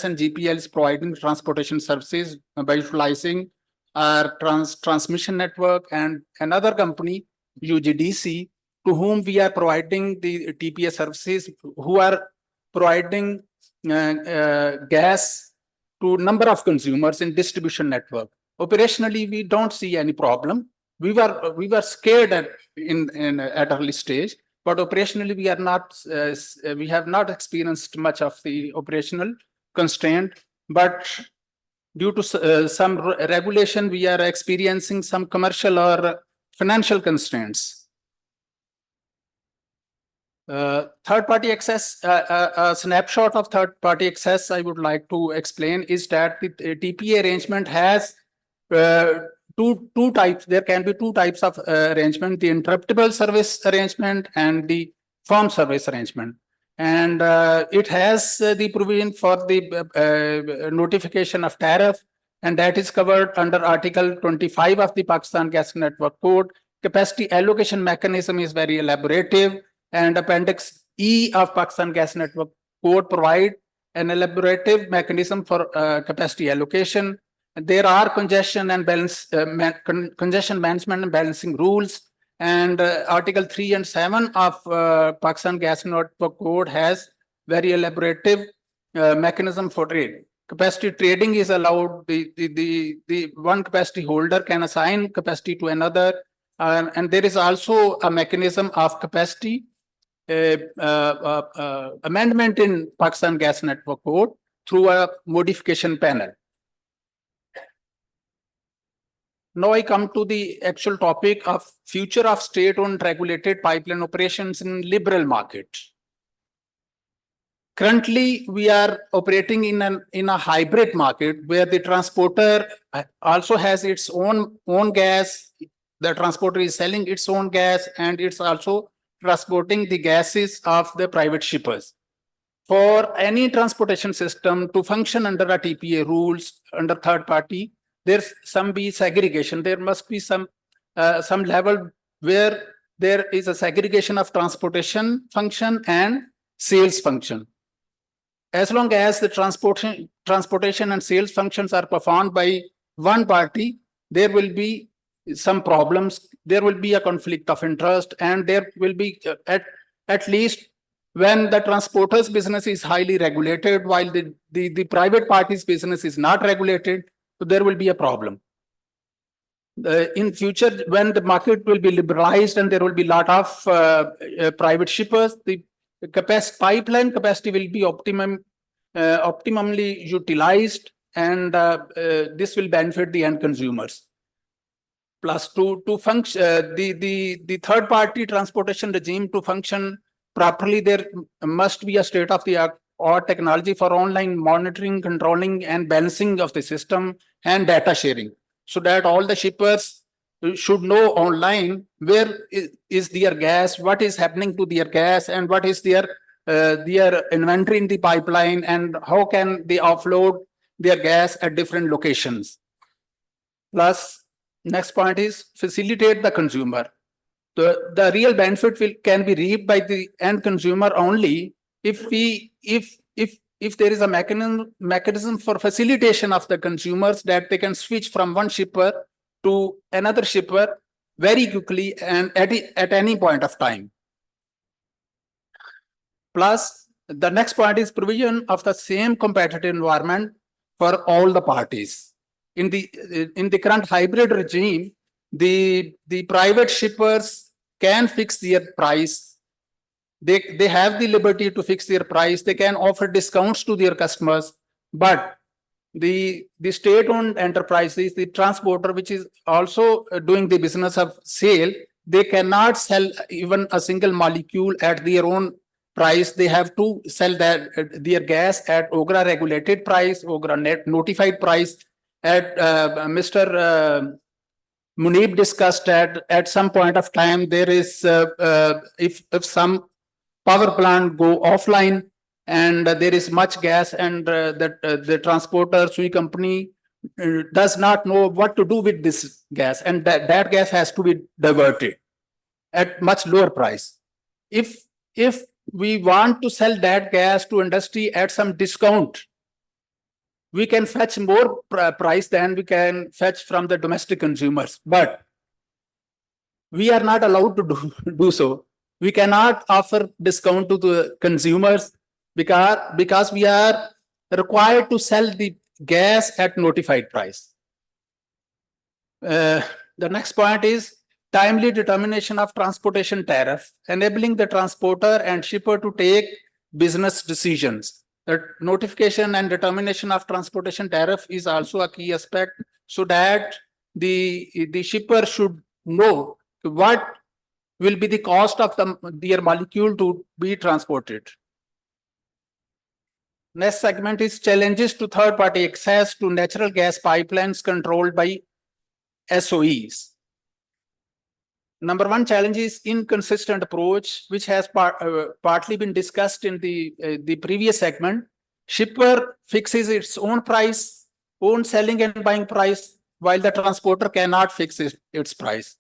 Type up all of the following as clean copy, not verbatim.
and GPL is providing transportation services by utilizing our transmission network, and another company, UGDC, to whom we are providing the TPA services, who are providing gas to number of consumers in distribution network. Operationally, we don't see any problem. We were scared at early stage, but operationally we are not. We have not experienced much of the operational constraint. But due to some regulation, we are experiencing some commercial or financial constraints. Third-party access, a snapshot of third-party access I would like to explain is that the TPA arrangement has two types. There can be two types of arrangement: the interruptible service arrangement and the firm service arrangement. And it has the provision for the notification of tariff, and that is covered under Article 25 of the Pakistan Gas Network Code. Capacity allocation mechanism is very elaborative, and Appendix E of Pakistan Gas Network Code provide an elaborative mechanism for capacity allocation. There are congestion and congestion management and balancing rules, and Article 3 and 7 of Pakistan Gas Network Code has very elaborative mechanism for trade. Capacity trading is allowed. The one capacity holder can assign capacity to another, and there is also a mechanism of capacity amendment in Pakistan Gas Network Code through a modification panel. Now I come to the actual topic of future of state-owned regulated pipeline operations in liberal market. Currently, we are operating in a hybrid market where the transporter also has its own gas. The transporter is selling its own gas, and it's also transporting the gases of the private shippers. For any transportation system to function under a TPA rules, under third party, there's some segregation. There must be some level where there is a segregation of transportation function and sales function. As long as the transportation and sales functions are performed by one party, there will be some problems. There will be a conflict of interest, and there will be at least when the transporter's business is highly regulated, while the private party's business is not regulated. So there will be a problem. In future, when the market will be liberalized and there will be a lot of private shippers, the pipeline capacity will be optimally utilized, and this will benefit the end consumers. Plus, to function, the third-party transportation regime to function properly, there must be a state-of-the-art or technology for online monitoring, controlling, and balancing of the system and data sharing, so that all the shippers should know online where is their gas, what is happening to their gas, and what is their inventory in the pipeline, and how can they offload their gas at different locations. Plus, next point is facilitate the consumer. The real benefit can be reaped by the end consumer only if there is a mechanism for facilitation of the consumers, that they can switch from one shipper to another shipper very quickly and at any point of time. Plus, the next point is provision of the same competitive environment for all the parties. In the current hybrid regime, the private shippers can fix their price. They have the liberty to fix their price. They can offer discounts to their customers, but the state-owned enterprises, the transporter, which is also doing the business of sale, they cannot sell even a single molecule at their own price. They have to sell their gas at OGRA regulated price, OGRA net notified price. At Mr. Munib discussed at some point of time, there is if some power plant go offline and there is much gas, and the transporter SUI company does not know what to do with this gas, and that gas has to be diverted at much lower price. If we want to sell that gas to industry at some discount, we can fetch more price than we can fetch from the domestic consumers. But we are not allowed to do so. We cannot offer discount to the consumers because we are required to sell the gas at notified price. The next point is timely determination of transportation tariff, enabling the transporter and shipper to take business decisions. The notification and determination of transportation tariff is also a key aspect, so that the shipper should know what will be the cost of their molecule to be transported. Next segment is challenges to third-party access to natural gas pipelines controlled by SOEs. Number one challenge is inconsistent approach, which has partly been discussed in the previous segment. Shipper fixes its own price, own selling and buying price, while the transporter cannot fix its price.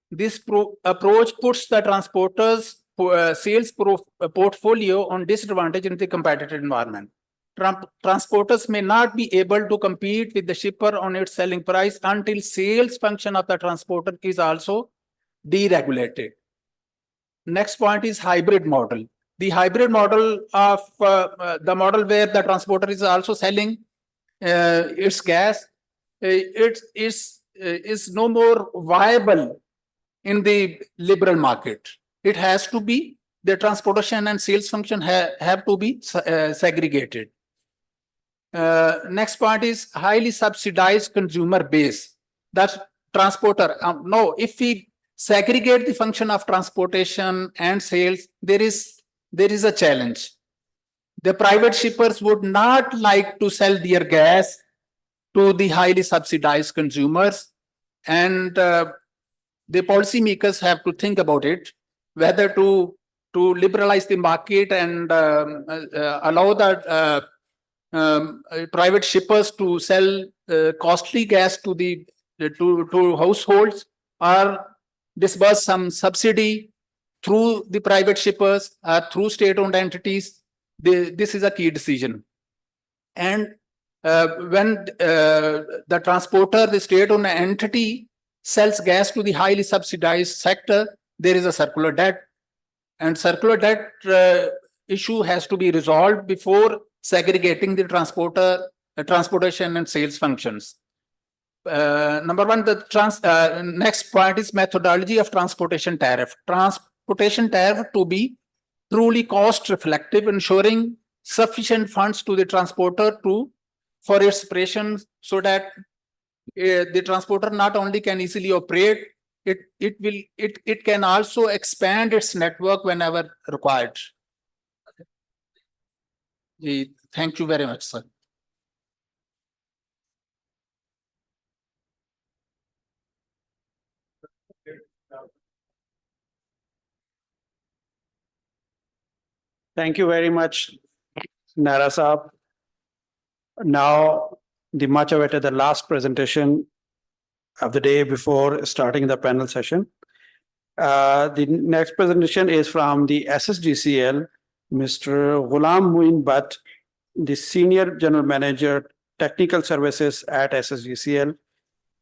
This approach puts the transporter's sales portfolio on disadvantage in the competitive environment. Transporters may not be able to compete with the shipper on its selling price until sales function of the transporter is also deregulated. Next point is hybrid model. The hybrid model of the model where the transporter is also selling its gas, it is no more viable in the liberal market. It has to be, the transportation and sales function have to be segregated. Next point is highly subsidized consumer base. That's transporter. No, if we segregate the function of transportation and sales, there is a challenge. The private shippers would not like to sell their gas to the highly subsidized consumers, and the policymakers have to think about it, whether to liberalize the market and allow that private shippers to sell costly gas to households, or disburse some subsidy through the private shippers or through state-owned entities. This is a key decision. And when the transporter, the state-owned entity, sells gas to the highly subsidized sector, there is a circular debt, and circular debt issue has to be resolved before segregating the transportation and sales functions. Number one, the next point is methodology of transportation tariff. Transportation tariff to be truly cost reflective, ensuring sufficient funds to the transporter for its operations, so that the transporter not only can easily operate, it can also expand its network whenever required. Thank you very much, sir. Thank you very much, Nara Saab. Now, the much awaited the last presentation of the day before starting the panel session. The next presentation is from the SSGCL, Mr. Ghulam Muin Butt, the Senior General Manager, Technical Services at SSGCL.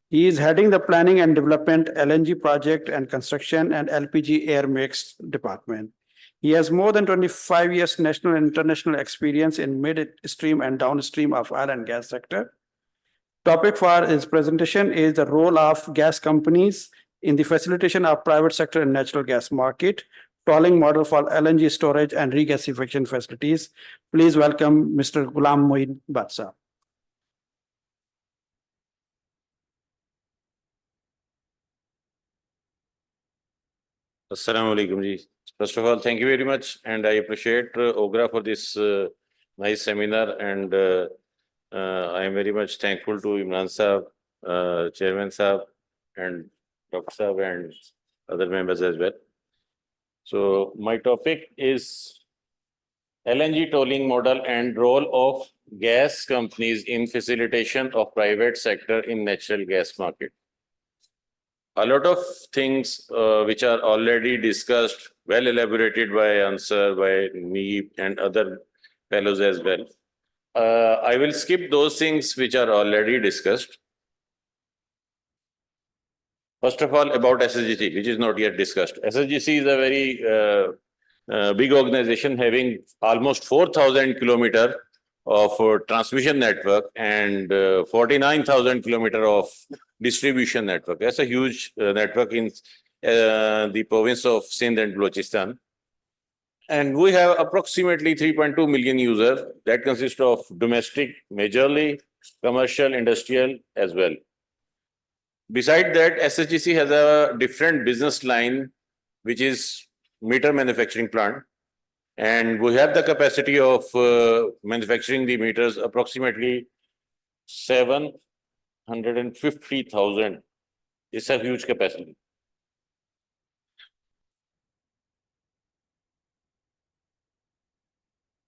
He is heading the Planning and Development, LNG Project and Construction, and LPG Air Mix Department. He has more than 25 years national and international experience in midstream and downstream of oil and gas sector. Topic for his presentation is the role of gas companies in the facilitation of private sector and natural gas market, tolling model for LNG storage and regasification facilities. Please welcome Mr. Ghulam Muin Butt. Assalamu alaikum ji. First of all, thank you very much, and I appreciate OGRA for this nice seminar, and I am very much thankful to Imran Saab, Chairman Saab, and Dr. Saab, and other members as well. So my topic is LNG tolling model and role of gas companies in facilitation of private sector in natural gas market. A lot of things which are already discussed, well elaborated by Ansar, by me and other fellows as well. I will skip those things which are already discussed. First of all, about SSGC, which is not yet discussed. SSGC is a very big organization having almost 4,000 kilometers of transmission network and 49,000 kilometers of distribution network. That's a huge network in the province of Sindh and Balochistan. And we have approximately 3.2 million users that consist of domestic, majorly commercial, industrial as well. Beside that, SSGC has a different business line, which is meter manufacturing plant. And we have the capacity of manufacturing the meters approximately 750,000. It's a huge capacity.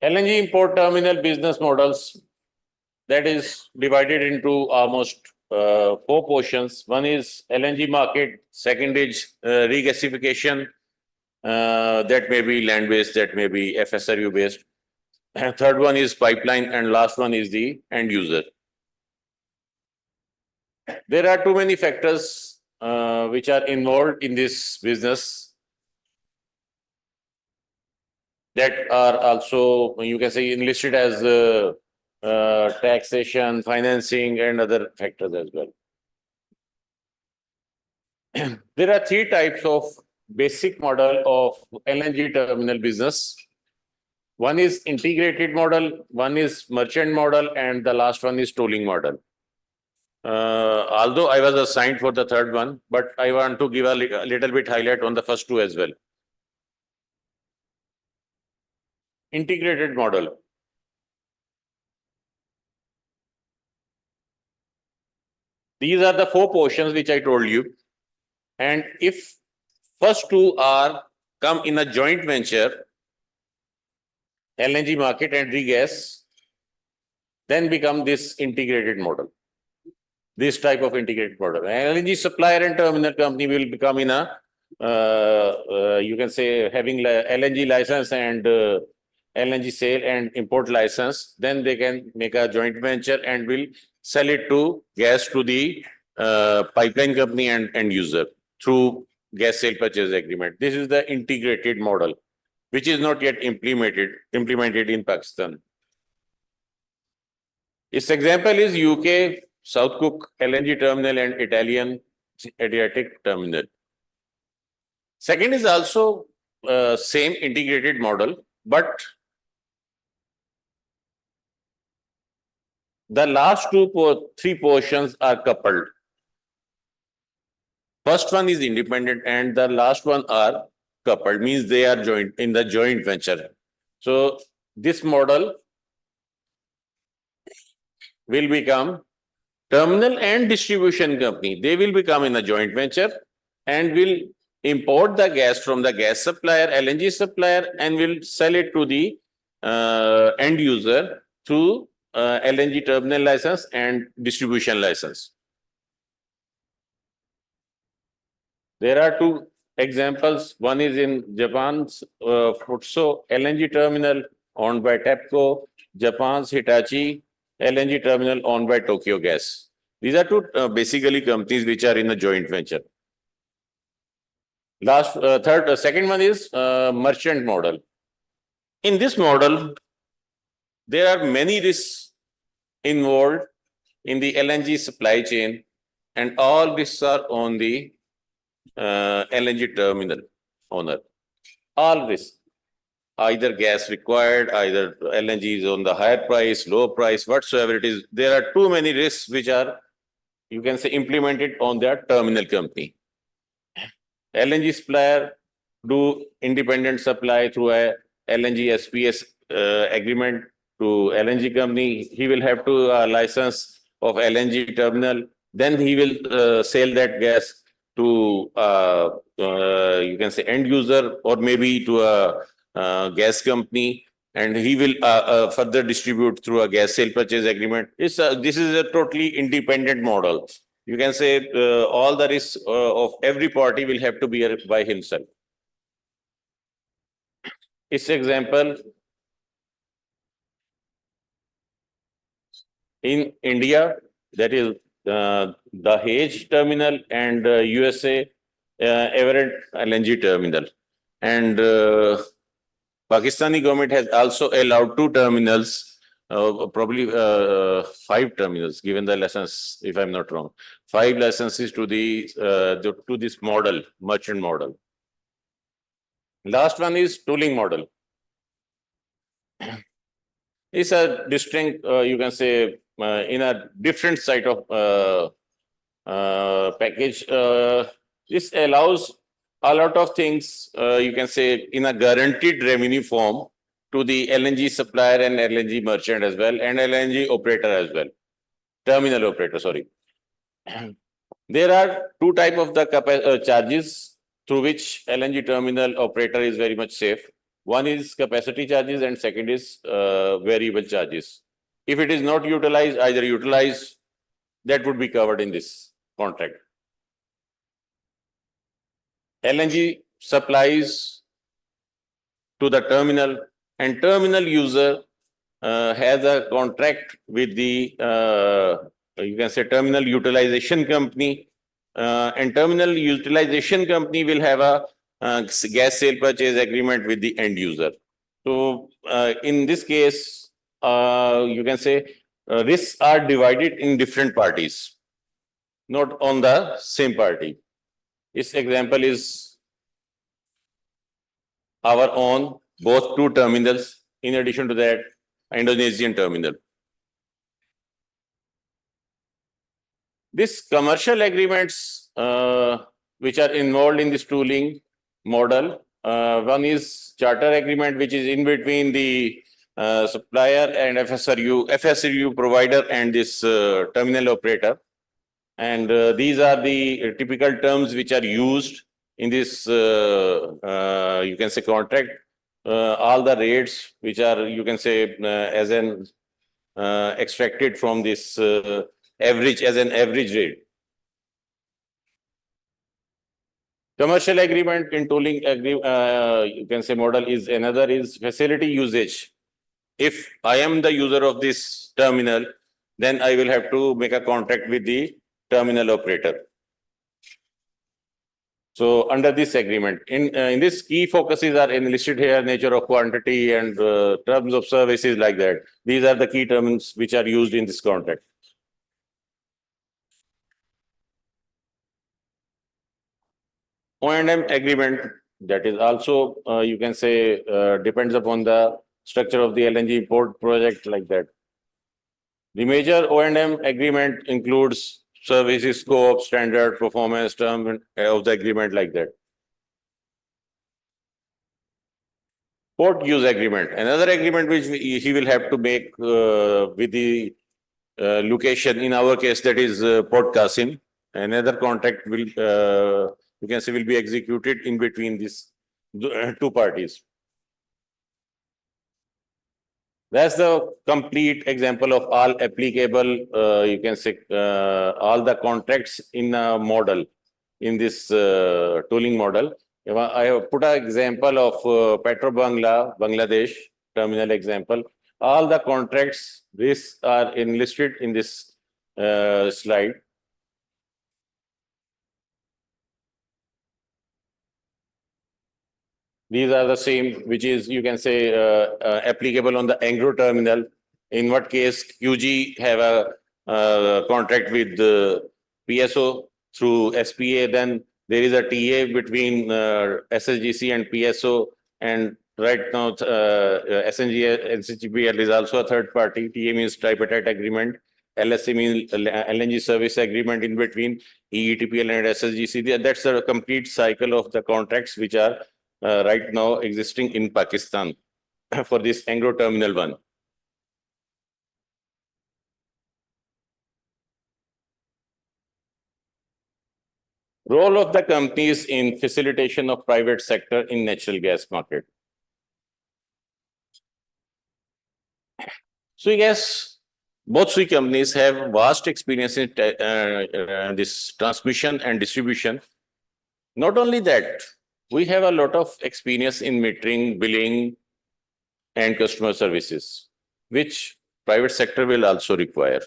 LNG import terminal business models, that is divided into almost 4 portions. One is LNG market, second is regasification, that may be land-based, that may be FSRU-based. Third one is pipeline, and last one is the end user. There are too many factors which are involved in this business that are also, you can say, enlisted as taxation, financing, and other factors as well. There are 3 types of basic model of LNG terminal business. One is integrated model, one is merchant model, and the last one is tolling model. Although I was assigned for the third one, but I want to give a little bit highlight on the first 2 as well. Integrated model. These are the 4 portions which I told you. And if first 2 are come in a joint venture, LNG market and regas, then become this integrated model. This type of integrated model. LNG supplier and terminal company will become in a, you can say, having LNG license and LNG sale and import license. Then they can make a joint venture and will sell it to gas to the pipeline company and end user through gas sale purchase agreement. This is the integrated model, which is not yet implemented in Pakistan. Its example is UK South Cook LNG terminal and Italian Adriatic terminal. Second is also same integrated model, but the last 3 portions are coupled. First one is independent and the last one are coupled, means they are joint in the joint venture. So this model will become terminal and distribution company. They will become in a joint venture and will import the gas from the gas supplier, LNG supplier, and will sell it to the end user through LNG terminal license and distribution license. There are 2 examples. One is in Japan's Futso LNG terminal owned by TEPCO, Japan's Hitachi LNG terminal owned by Tokyo Gas. These are 2 basically companies which are in a joint venture. Second one is merchant model. In this model, there are many risks involved in the LNG supply chain, and all risks are on the LNG terminal owner. All risks, either gas required, either LNG is on the higher price, low price, whatsoever it is. There are too many risks which are, you can say, implemented on their terminal company. LNG supplier do independent supply through a LNG SPS agreement to LNG company. He will have to license of LNG terminal. Then he will sell that gas to you can say end user or maybe to a gas company, and he will further distribute through a gas sale purchase agreement. This is a totally independent model. You can say all the risks of every party will have to bear by himself. Its example, In India, that is the Dahej terminal, and USA, Everett LNG terminal. And Pakistani government has also allowed 2 terminals, probably 5 terminals, given the license, if I'm not wrong, 5 licenses to to this model, merchant model. Last one is tooling model. It's a distinct, you can say, in a different side of package. This allows a lot of things, you can say, in a guaranteed revenue form to the LNG supplier and LNG merchant as well, and LNG operator as well, terminal operator, sorry. There are 2 types of the charges through which LNG terminal operator is very much safe. One is capacity charges and second is variable charges. If it is not utilized, either utilized, that would be covered in this contract. LNG supplies to the terminal, and terminal user has a contract with the, you can say, terminal utilization company, and terminal utilization company will have a gas sale purchase agreement with the end user. So in this case, you can say risks are divided in different parties, not on the same party. This example is our own, both 2 terminals. In addition to that, Indonesian terminal. These commercial agreements which are involved in this tooling model, one is charter agreement, which is in between the supplier and FSRU provider and this terminal operator. And these are the typical terms which are used in this, you can say, contract. All the rates which are, you can say, as an extracted from this average, as an average rate. Commercial agreement in tooling, you can say, model is another is facility usage. If I am the user of this terminal, then I will have to make a contract with the terminal operator. So under this agreement, in this, key focuses are enlisted here: nature of quantity and terms of services, like that. These are the key terms which are used in this contract. O&M agreement, that is also, you can say, depends upon the structure of the LNG import project, like that. The major O&M agreement includes services scope, standard, performance, term of the agreement, like that. Port use agreement, another agreement which he will have to make with the location. In our case, that is Port Qasim. Another contract will, you can say, will be executed in between these 2 parties. That's the complete example of all applicable, you can say, all the contracts in a model, in this tooling model. I have put an example of Petrobangla, Bangladesh terminal example. All the contracts, these are enlisted in this slide. These are the same, which is, you can say, applicable on the Angro terminal. In what case QG have a contract with the PSO through SPA, then there is a TA between SSGC and PSO, and right now NCGPL is also a third party. TA means tripartite agreement. LSC means LNG service agreement in between EETPL and SSGC. That's a complete cycle of the contracts which are right now existing in Pakistan for this Angro Terminal 1. Role of the companies in facilitation of private sector in natural gas market. So yes, both three companies have vast experience in this transmission and distribution. Not only that, we have a lot of experience in metering, billing, and customer services, which private sector will also require.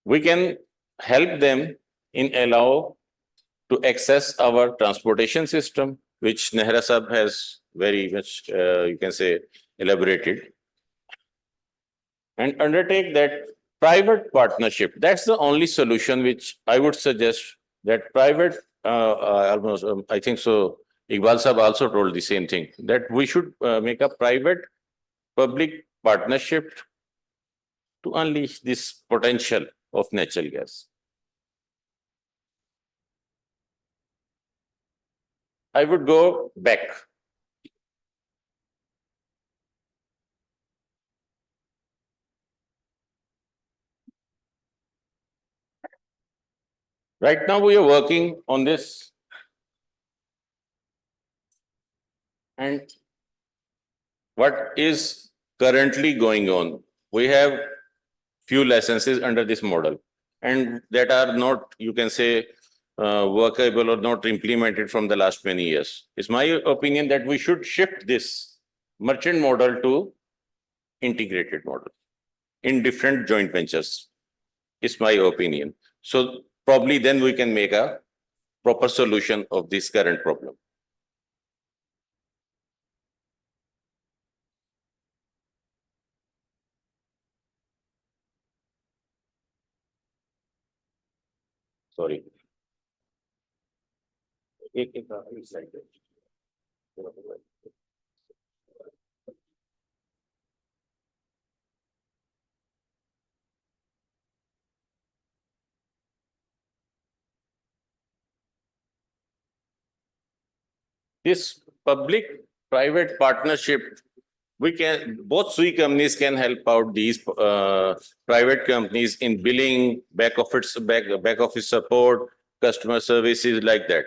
we can help them in allow to access our transportation system, which Nehra Sahab has very much, you can say, elaborated, and undertake that private partnership. That's the only solution which I would suggest, that private, almost, I think so, Iqbal Sahab also told the same thing, that we should make a private public partnership to unleash this potential of natural gas. I would go back. Right now, we are working on this. And what is currently going on? We have few licenses under this model, and that are not, you can say, workable or not implemented from the last many years. It's my opinion that we should shift this merchant model to integrated model in different joint ventures. It's my opinion. So probably then we can make a proper solution of this current problem. Sorry. एक slide they. This public-private partnership, we can, both three companies can help out these private companies in billing, back office support, customer services like that.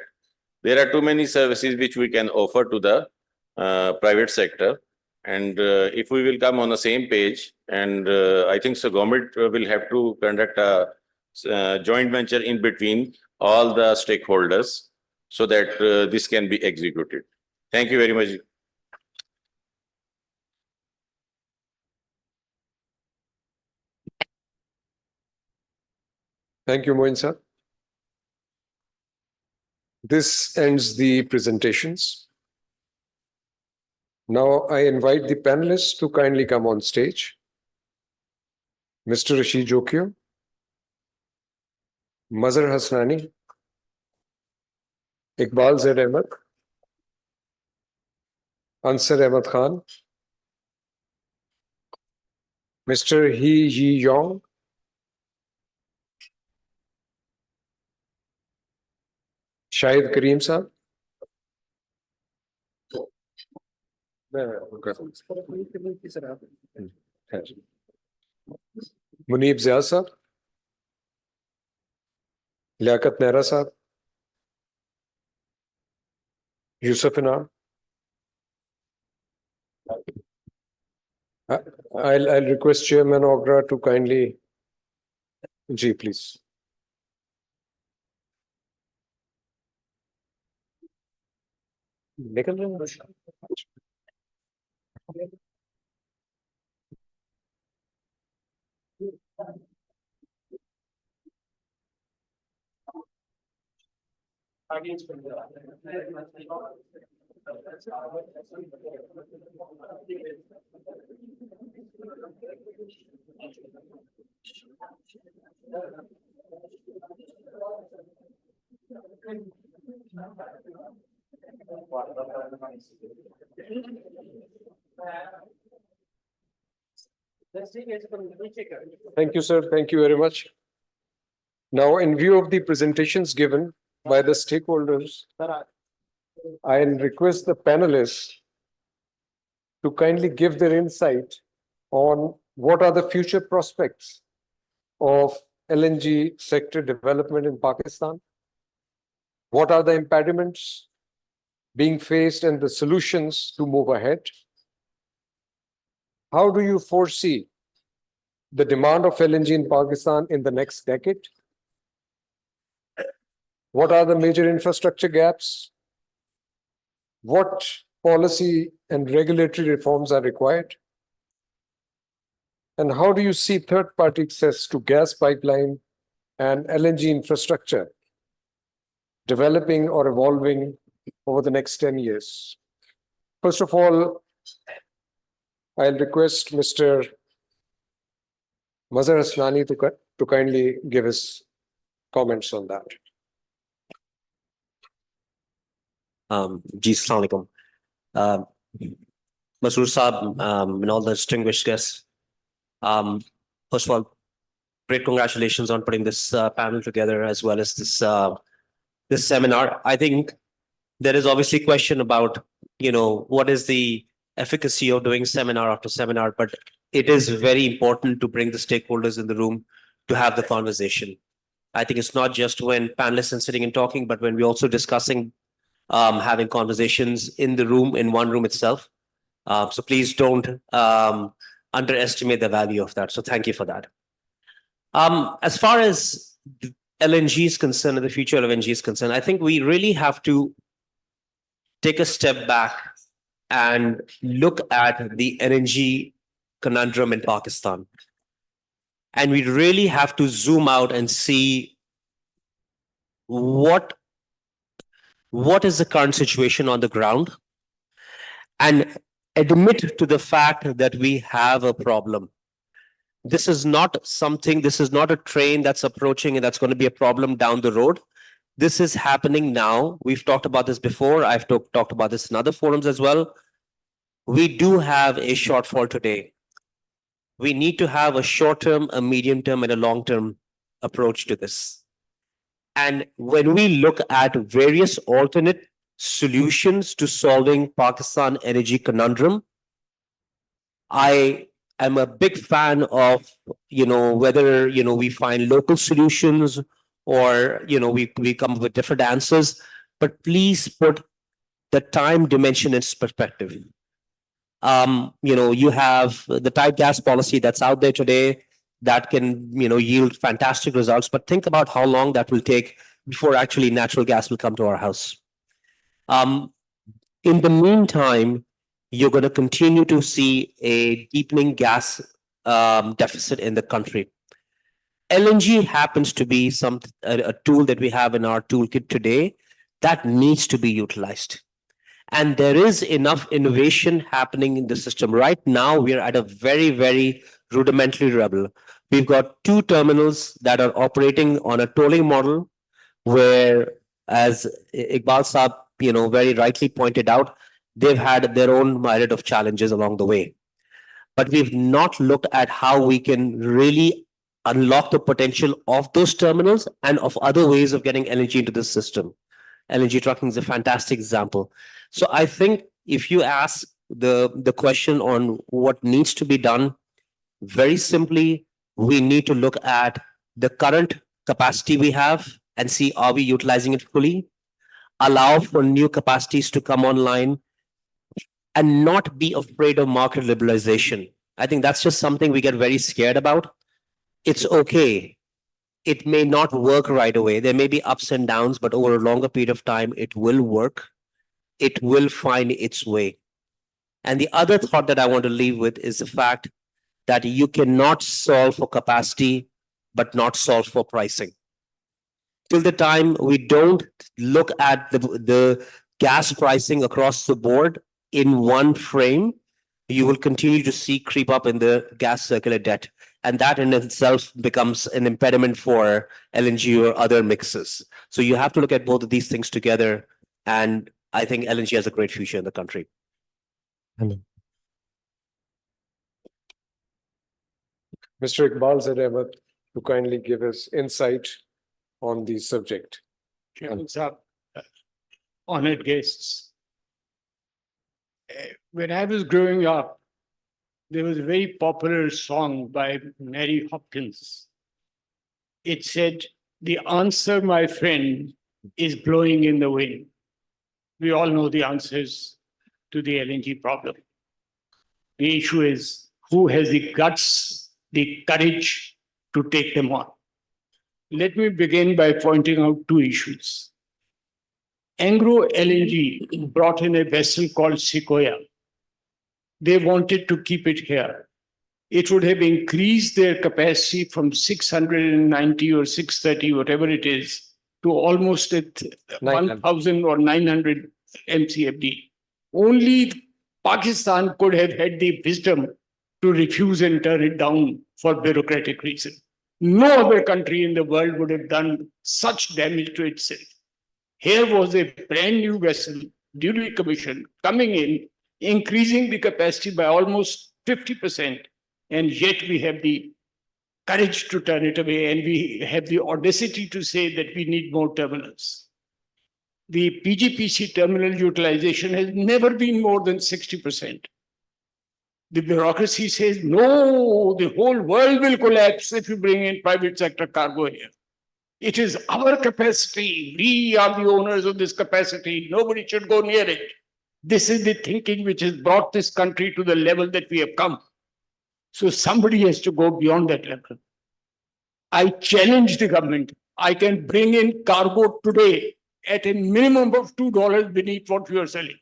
There are too many services which we can offer to the private sector. And if we will come on the same page, and I think so government will have to conduct a joint venture in between all the stakeholders, so that this can be executed. Thank you very much. Thank you, Moin sir. This ends the presentations. Now I invite the panelists to kindly come on stage. Mr. Rashid Jokio, Mazhar Hasnani, Iqbal Zaid Ahmed, Ansar Ahmed Khan, Mr. He Yi Yong, Shahid Kareem Sahab. Muneeb Zia Sahab, Liaquat Nehra Sahab, Yusuf Inar. I'll request Chairman Ogra to kindly. Ji, please. निकल रहे हैं Thank you, sir. Thank you very much. Now, in view of the presentations given by the stakeholders, I'll request the panelists to kindly give their insight on what are the future prospects of LNG sector development in Pakistan. What are the impediments being faced and the solutions to move ahead? How do you foresee the demand of LNG in Pakistan in the next decade? What are the major infrastructure gaps? What policy and regulatory reforms are required? And how do you see third-party access to gas pipeline and LNG infrastructure developing or evolving over the next 10 years? First of all, I'll request Mr. Mazhar Hasnani to kindly give his comments on that. Ji, Assalamu alaikum. Masroor Saab, and all the distinguished guests. First of all, great congratulations on putting this panel together as well as this seminar. I think there is obviously a question about, what is the efficacy of doing seminar after seminar, but it is very important to bring the stakeholders in the room to have the conversation. I think it's not just when panelists are sitting and talking, but when we're also discussing, having conversations in the room, in one room itself. So please don't underestimate the value of that. So thank you for that. As far as LNG is concerned and the future of LNG is concerned, I think we really have to take a step back and look at the LNG conundrum in Pakistan. And we really have to zoom out and see what is the current situation on the ground and admit to the fact that we have a problem. This is not a train that's approaching and that's going to be a problem down the road. This is happening now. We've talked about this before. I've talked about this in other forums as well. We do have a shortfall today. We need to have a short-term, a medium-term, and a long-term approach to this. And when we look at various alternate solutions to solving Pakistan energy conundrum, I am a big fan of, whether, we find local solutions or, we come up with different answers, but please put the time dimension in perspective. You have the tight gas policy that's out there today that can, yield fantastic results, but think about how long that will take before actually natural gas will come to our house. In the meantime, you're going to continue to see a deepening gas deficit in the country. LNG happens to be a tool that we have in our toolkit today that needs to be utilized. And there is enough innovation happening in the system. Right now, we are at a very, very rudimentary level. We've got 2 terminals that are operating on a tolling model where, as Iqbal Saab, very rightly pointed out, they've had their own myriad of challenges along the way. But we've not looked at how we can really unlock the potential of those terminals and of other ways of getting LNG into the system. LNG trucking is a fantastic example. So I think if you ask the question on what needs to be done, very simply, we need to look at the current capacity we have and see, are we utilizing it fully? Allow for new capacities to come online and not be afraid of market liberalization. I think that's just something we get very scared about. It's okay. It may not work right away. There may be ups and downs, but over a longer period of time, it will work. It will find its way. And the other thought that I want to leave with is the fact that you cannot solve for capacity, but not solve for pricing. Till the time we don't look at the gas pricing across the board in one frame, you will continue to see creep up in the gas circular debt. And that in itself becomes an impediment for LNG or other mixes. So you have to look at both of these things together. And I think LNG has a great future in the country. Mr. Iqbal Zaid Ahmed to kindly give his insight on the subject. Chairman Saab, honored guests. When I was growing up, there was a very popular song by Mary Hopkins. It said, "The answer, my friend, is blowing in the wind." We all know the answers to the LNG problem. The issue is who has the guts, the courage to take them on. Let me begin by pointing out 2 issues. Anglo LNG brought in a vessel called Sequoia. They wanted to keep it here. it would have increased their capacity from 690 or 630, whatever it is, to almost at 900. 1,000 or 900 MCFD. Only Pakistan could have had the wisdom to refuse and turn it down for bureaucratic reasons. No other country in the world would have done such damage to itself. Here was a brand new vessel, duly commissioned, coming in, increasing the capacity by almost 50%, and yet we have the courage to turn it away, and we have the audacity to say that we need more terminals. The PGPC terminal utilization has never been more than 60%. The bureaucracy says, no, the whole world will collapse if you bring in private sector cargo here. It is our capacity. We are the owners of this capacity. Nobody should go near it. This is the thinking which has brought this country to the level that we have come. So somebody has to go beyond that level. I challenge the government. I can bring in cargo today at a minimum of $2 beneath what you are selling.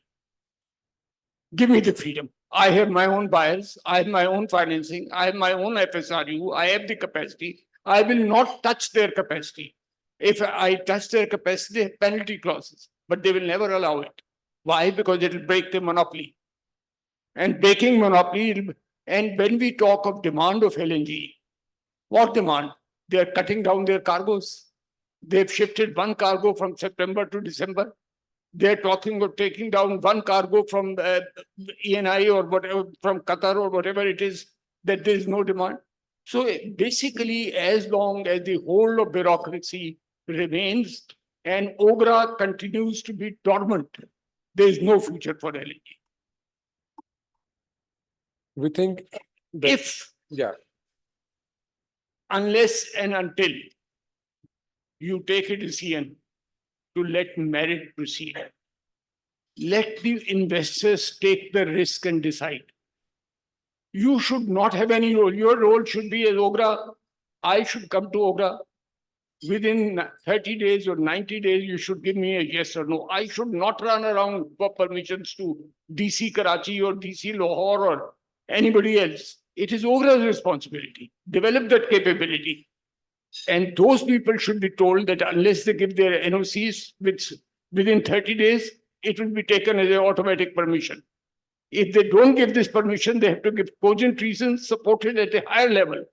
Give me the freedom. I have my own buyers. I have my own financing. I have my own FSRU. I have the capacity. I will not touch their capacity. If I touch their capacity, they have penalty clauses, but they will never allow it. Why? Because it will break the monopoly. And breaking monopoly, and when we talk of demand of LNG, what demand? They are cutting down their cargoes. They've shifted one cargo from September to December. They're talking of taking down one cargo from ENI or whatever, from Qatar or whatever it is, that there is no demand. So basically, as long as the whole of bureaucracy remains and OGRA continues to be dormant, there is no future for LNG. We think that, If, yeah, unless and until you take a decision to let merit proceed, let the investors take the risk and decide. You should not have any role. Your role should be as OGRA. I should come to OGRA. Within 30 days or 90 days, you should give me a yes or no. I should not run around for permissions to DC Karachi or DC Lahore or anybody else. It is OGRA's responsibility. Develop that capability. And those people should be told that unless they give their NOCs within 30 days, it will be taken as an automatic permission. If they don't give this permission, they have to give cogent reasons supported at a higher level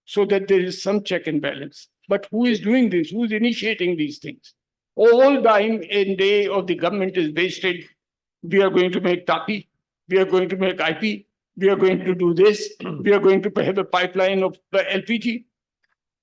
so that there is some check and balance. But who is doing this? Who is initiating these things? All time and day of the government is wasted. We are going to make TAPI. We are going to make IP. We are going to do this. We are going to have a pipeline of LPG.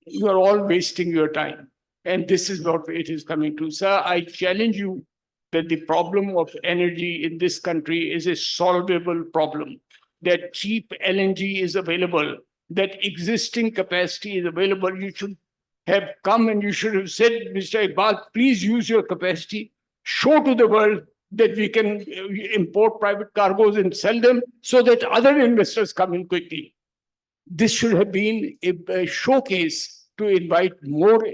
You are all wasting your time. And this is what it is coming to. Sir, I challenge you that the problem of energy in this country is a solvable problem. That cheap LNG is available, that existing capacity is available. You should have come and you should have said, Mr. Iqbal, please use your capacity, show to the world that we can import private cargoes and sell them so that other investors come in quickly. This should have been a showcase to invite more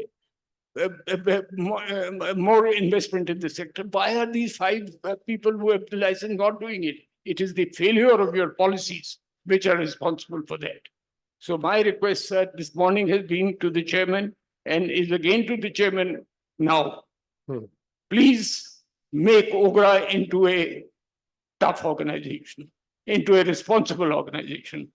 investment in the sector. Why are these five people who have the license not doing it? It is the failure of your policies which are responsible for that. So my request, sir, this morning has been to the chairman and is again to the chairman now. Please make OGRA into a tough organization, into a responsible organization.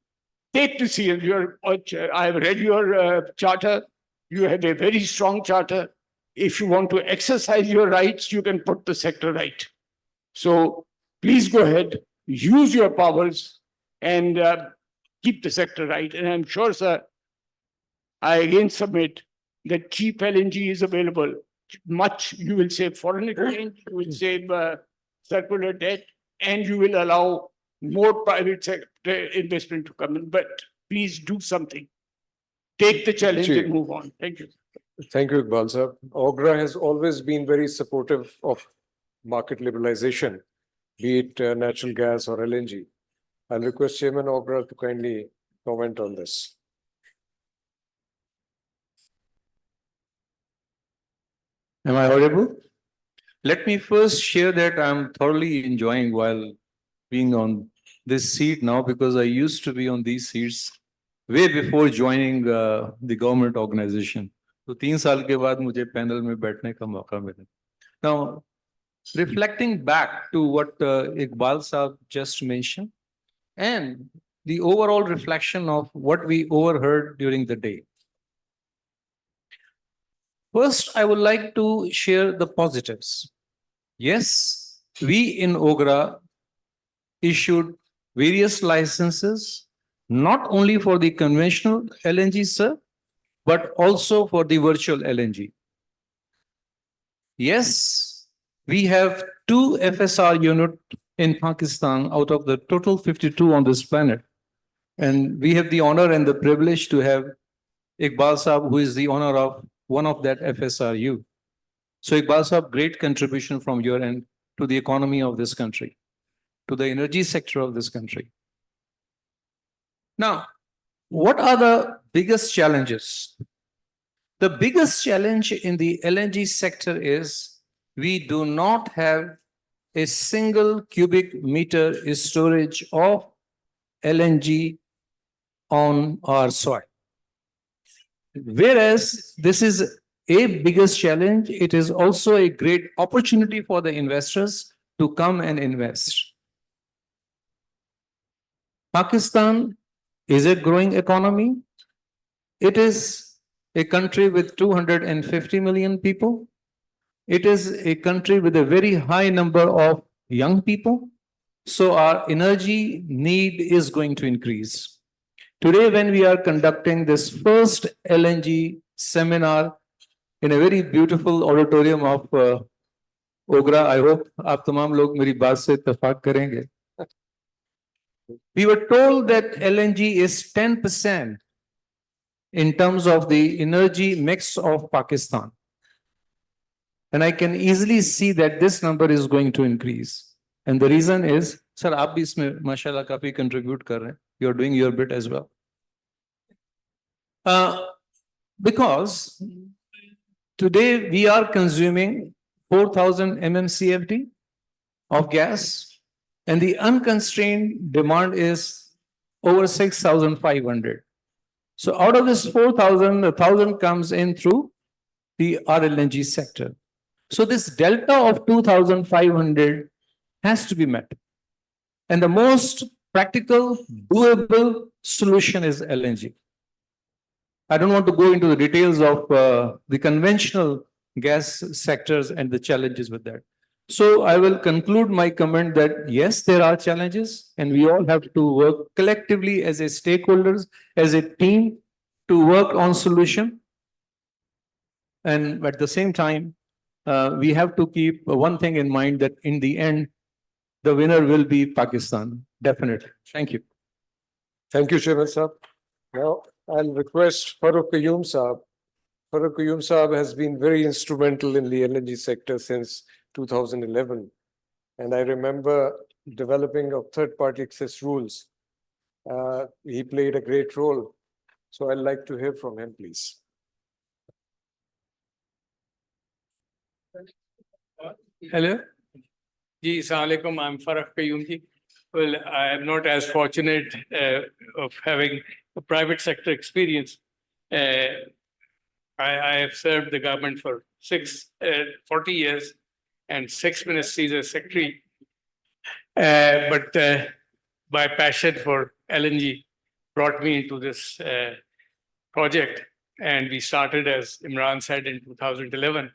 Take decisions. I have read your charter. You have a very strong charter. If you want to exercise your rights, you can put the sector right. So please go ahead, use your powers and keep the sector right. And I'm sure, sir, I again submit that cheap LNG is available. Much you will save foreign exchange, you will save circular debt, and you will allow more private sector investment to come in. But please do something. Take the challenge and move on. Thank you. thank you, Iqbal sir. OGRA has always been very supportive of market liberalization, be it natural gas or LNG. I'll request Chairman OGRA to kindly comment on this. Am I audible? Let me first share that I'm thoroughly enjoying while being on this seat now because I used to be on these seats way before joining the government organization. तो 3 साल के बाद मुझे panel में बैठने का मौका मिला. Now, reflecting back to what Iqbal Saab just mentioned, and the overall reflection of what we overheard during the day. First, I would like to share the positives. Yes, we in Ogra issued various licenses, not only for the conventional LNG, sir, but also for the virtual LNG. Yes, we have 2 FSR units in Pakistan out of the total 52 on this planet. And we have the honor and the privilege to have Iqbal Saab, who is the owner of one of that FSRU. So Iqbal Saab, great contribution from your end to the economy of this country, to the energy sector of this country. Now, what are the biggest challenges? The biggest challenge in the LNG sector is we do not have a single cubic meter storage of LNG on our soil. Whereas this is a biggest challenge, it is also a great opportunity for the investors to come and invest. Pakistan is a growing economy. It is a country with 250 million people. It is a country with a very high number of young people. So our energy need is going to increase. Today, when we are conducting this first LNG seminar in a very beautiful auditorium of Ogra, I hope आप तमाम लोग मेरी बात से इत्तेफाक करेंगे. We were told that LNG is 10% in terms of the energy mix of Pakistan. And I can easily see that this number is going to increase. And the reason is, sir, आप भी इसमें माशाल्लाह काफी contribute कर रहे हैं. You're doing your bit as well. Because today we are consuming 4,000 mmCFD of gas, and the unconstrained demand is over 6,500. So out of this 4,000, 1,000 comes in through the RLNG sector. So this delta of 2,500 has to be met. And the most practical, doable solution is LNG. I don't want to go into the details of the conventional gas sectors and the challenges with that. So I will conclude my comment that yes, there are challenges and we all have to work collectively as a stakeholders, as a team to work on solution. And at the same time, we have to keep one thing in mind that in the end, the winner will be Pakistan. Definitely. Thank you. Thank you, Chairman Saab. Now, I'll request Farooq Qayyum Saab. Farooq Qayyum Saab has been very instrumental in the LNG sector since 2011. And I remember developing of third-party access rules. He played a great role. So I'd like to hear from him, please. Hello. Ji, Assalamualaikum. I'm Farooq Qayyum ji. Well, I am not as fortunate of having a private sector experience. I have served the government for 40 years and 6 ministries as secretary. But my passion for LNG brought me into this project. And we started, as Imran said, in 2011.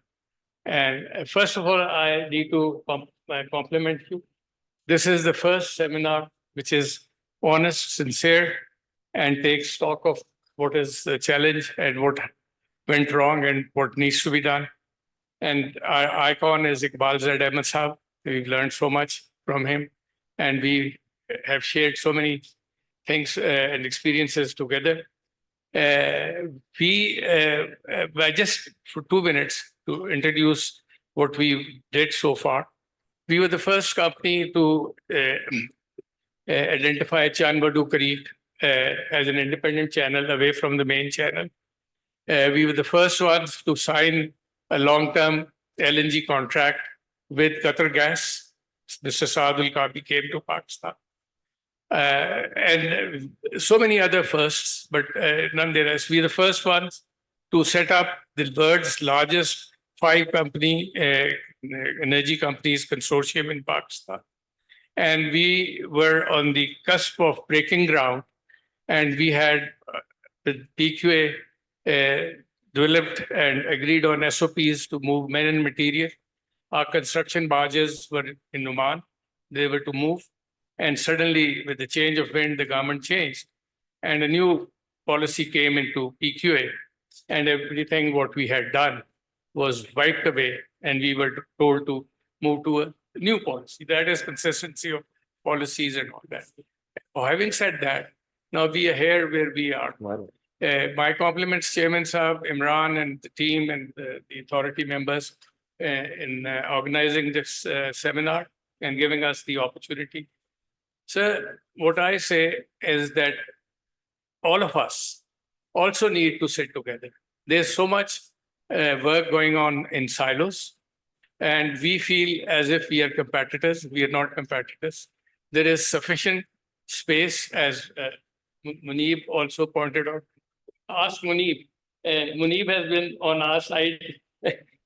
And first of all, I need to compliment you. This is the first seminar which is honest, sincere, and takes stock of what is the challenge and what went wrong and what needs to be done. And our icon is Iqbal Zaid Ahmed Saab. We've learned so much from him, and we have shared so many things and experiences together. Just for 2 minutes to introduce what we did so far. We were the first company to identify Chanbadu Creek as an independent channel away from the main channel. We were the first ones to sign a long-term LNG contract with Qatar Gas. Mr. Saadul Kabi came to Pakistan. and so many other firsts, but nonetheless, we're the first ones to set up the world's largest 5 energy companies consortium in Pakistan. And we were on the cusp of breaking ground, and we had with PQA developed and agreed on SOPs to move men and material. Our construction barges were in Oman. They were to move. And suddenly, with the change of wind, the government changed. And a new policy came into PQA. And everything what we had done was wiped away. And we were told to move to a new policy. That is consistency of policies and all that. Having said that, now we are here where we are. My compliments, Chairman Saab, Imran, and the team and the authority members in organizing this seminar and giving us the opportunity. Sir, what I say is that all of us also need to sit together. There's so much work going on in silos, and we feel as if we are competitors. We are not competitors. There is sufficient space, as Munib also pointed out. Ask Munib. Munib has been on our side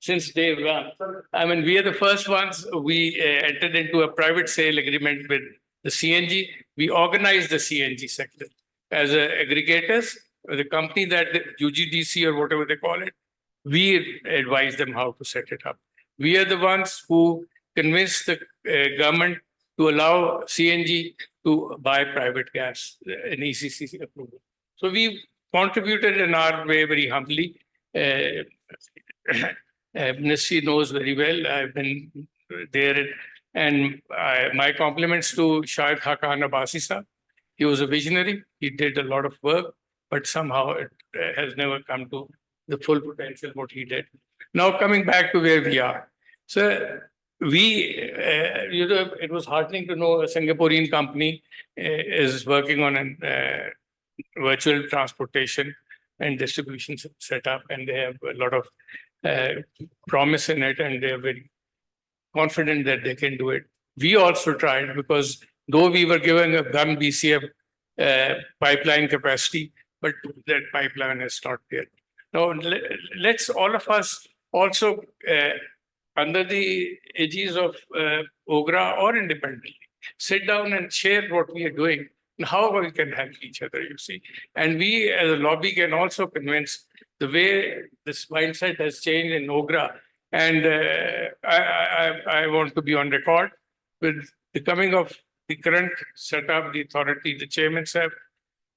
since day one. I mean, we are the first ones. We entered into a private sale agreement with the CNG. We organized the CNG sector as aggregators. The company that the UGDC or whatever they call it, we advise them how to set it up. We are the ones who convinced the government to allow CNG to buy private gas, an ECC approval. So we contributed in our way very humbly. Ministry knows very well. I've been there. And my compliments to Shahid Hakan Abbasi sir. He was a visionary. He did a lot of work, but somehow it has never come to the full potential what he did. Now coming back to where we are. So it was heartening to know a Singaporean company is working on a virtual transportation and distribution setup, and they have a lot of promise in it, and they're very confident that they can do it. We also tried, because though we were given a 1 BCF pipeline capacity, but that pipeline is not there. Now, let's all of us also, under the aegis of OGRA or independently, sit down and share what we are doing and how we can help each other, you see. And we as a lobby can also convince the way this mindset has changed in OGRA. And I want to be on record with the coming of the current setup, the authority, the chairman said,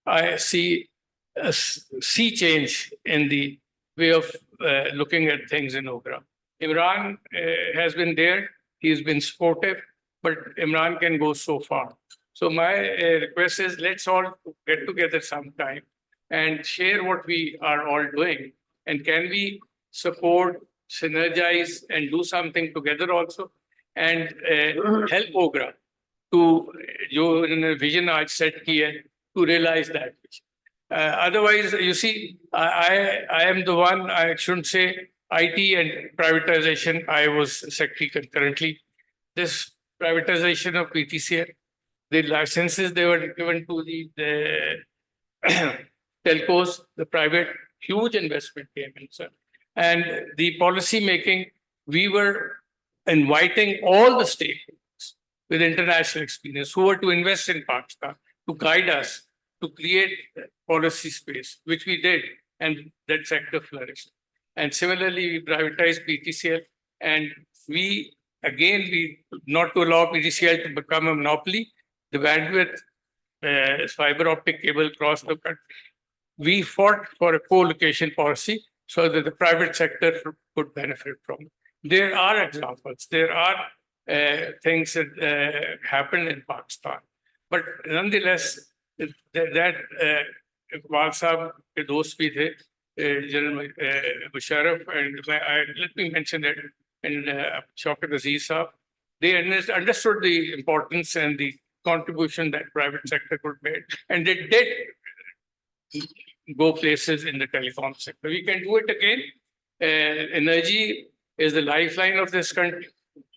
I see a sea change in the way of looking at things in OGRA. Imran has been there, he's been supportive, but Imran can go so far. So my request is, let's all get together sometime and share what we are all doing. And can we support, synergize, and do something together also, and help OGRA to, जो इन्होंने vision आज set की है, to realize that. Otherwise, you see, I am the one, I shouldn't say IT and privatization. I was secretary concurrently. This privatization of PTCL, the licenses they were given to the telcos, the private, huge investment came in, sir. And the policy making, we were inviting all the stakeholders with international experience who were to invest in Pakistan, to guide us, to create policy space, which we did, and that sector flourished. And similarly, we privatized PTCL, and we not to allow PTCL to become a monopoly, the bandwidth, fiber optic cable across the country. We fought for a co-location policy so that the private sector could benefit from it. There are examples, there are things that happen in Pakistan. But nonetheless, that Iqbal Saab ke dost bhi the, General Musharraf, and let me mention that, and Shaukat Aziz Saab, they understood the importance and the contribution that private sector could make, and they did go places in the telecom sector. We can do it again. Energy is the lifeline of this country.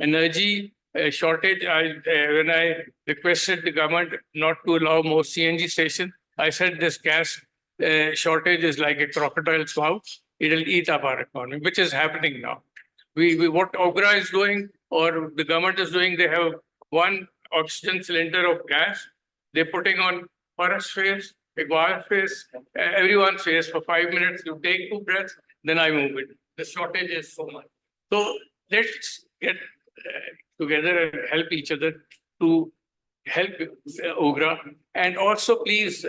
Energy shortage. When I requested the government not to allow more CNG stations, I said this gas shortage is like a crocodile's mouth. It'll eat up our economy, which is happening now. What Ogra is doing or the government is doing, they have one oxygen cylinder of gas. They're putting on Paras face, Iqbal face, everyone's face for 5 minutes. You take 2 breaths, then I move it. The shortage is so much. So let's get together and help each other to help Ogra, and also please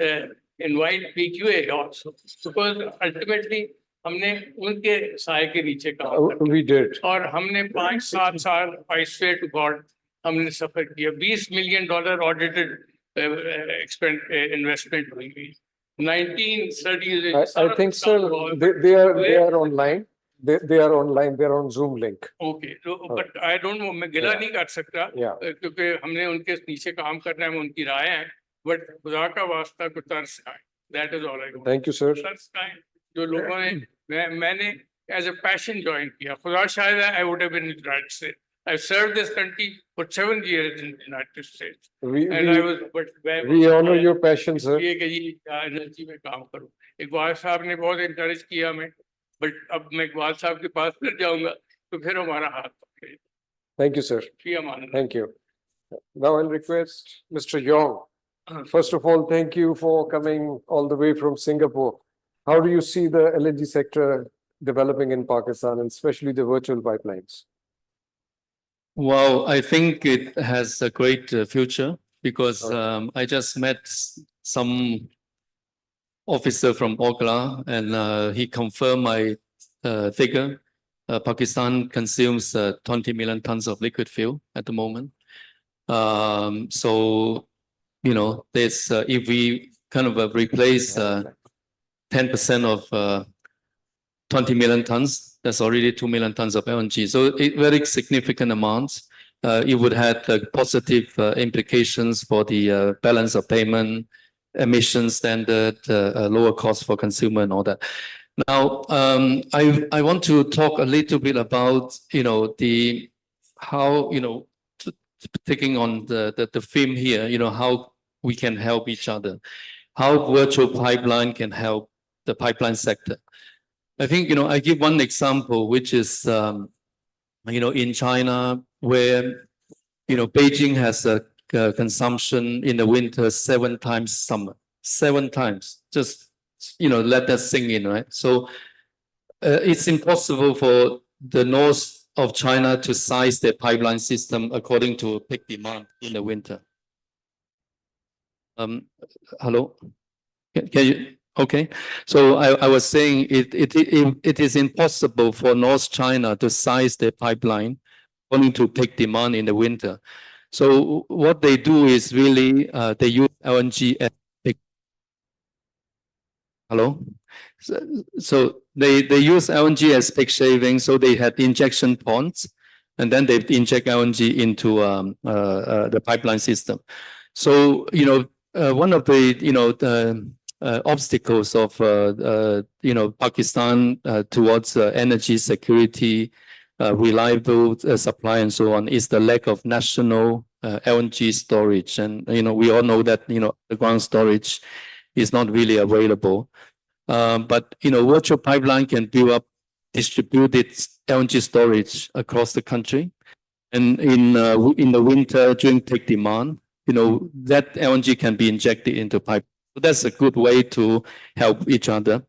invite PQA also, because ultimately हमने उनके साय के नीचे काम किया We did. और हमने 5-7 साल I swear to God हमने सफर किया $20 million ऑडिटेड इन्वेस्टमेंट हुई हुई 1930s. I think, sir, they are online. They are online. They're on Zoom link. Okay, so but I don't know, मैं गिला Yeah. नहीं कर सकता Yeah. क्योंकि हमने उनके नीचे काम करना है, मैं उनकी राय है, बट खुदा का वास्ता को तरस खाए. That is all I want. Thank you, sir. तरस खाए जो लोगों ने मैंने as a passion join किया. खुदा शायद I would have been in the United States. I've served this country for 7 years in the United States. And I was, but We honor your passion, sir. ये कि ये energy में काम करूं. इकबाल साहब ने बहुत encourage किया हमें, बट अब मैं इकबाल साहब के पास फिर जाऊंगा तो फिर हमारा हाथ पकड़े. Thank you, sir. Ji Aman. Thank you. Now I'll request Mr. Yong. First of all, thank you for coming all the way from Singapore. How do you see the LNG sector developing in Pakistan, and especially the virtual pipelines? Well, I think it has a great future because Okay. I just met some officer from Ogra and he confirmed my figure. Pakistan consumes 20 million tons of liquid fuel at the moment. So, you know, there's if we kind of replace 10% of 20 million tons, that's already 2 million tons of LNG. So it very significant amounts. It would have positive implications for the balance of payment, emission standard, lower cost for consumer and all that. Now, I want to talk a little bit about, you know, how, you know, taking on the theme here, you know, how we can help each other, how virtual pipeline can help the pipeline sector. I think, you know, I give one example, which is, you know, in China, where, you know, Beijing has a consumption in the winter 7 times summer, 7 times. Just, you know, let that sink in, right? So it's impossible for the north of China to size their pipeline system according to peak demand in the winter. Hello? Can you? Okay, so I was saying it is impossible for North China to size their pipeline according to peak demand in the winter. So what they do is really they use LNG as peak. Hello? So they use LNG as peak shaving. So they had injection ponds, and then they inject LNG into the pipeline system. So you know one of the obstacles of you know Pakistan towards energy security, reliable supply and so on is the lack of national LNG storage. And you know we all know that you know the ground storage is not really available. But you know virtual pipeline can build up distributed LNG storage across the country, and in the winter during peak demand, you know that LNG can be injected into pipe. So that's a good way to help each other.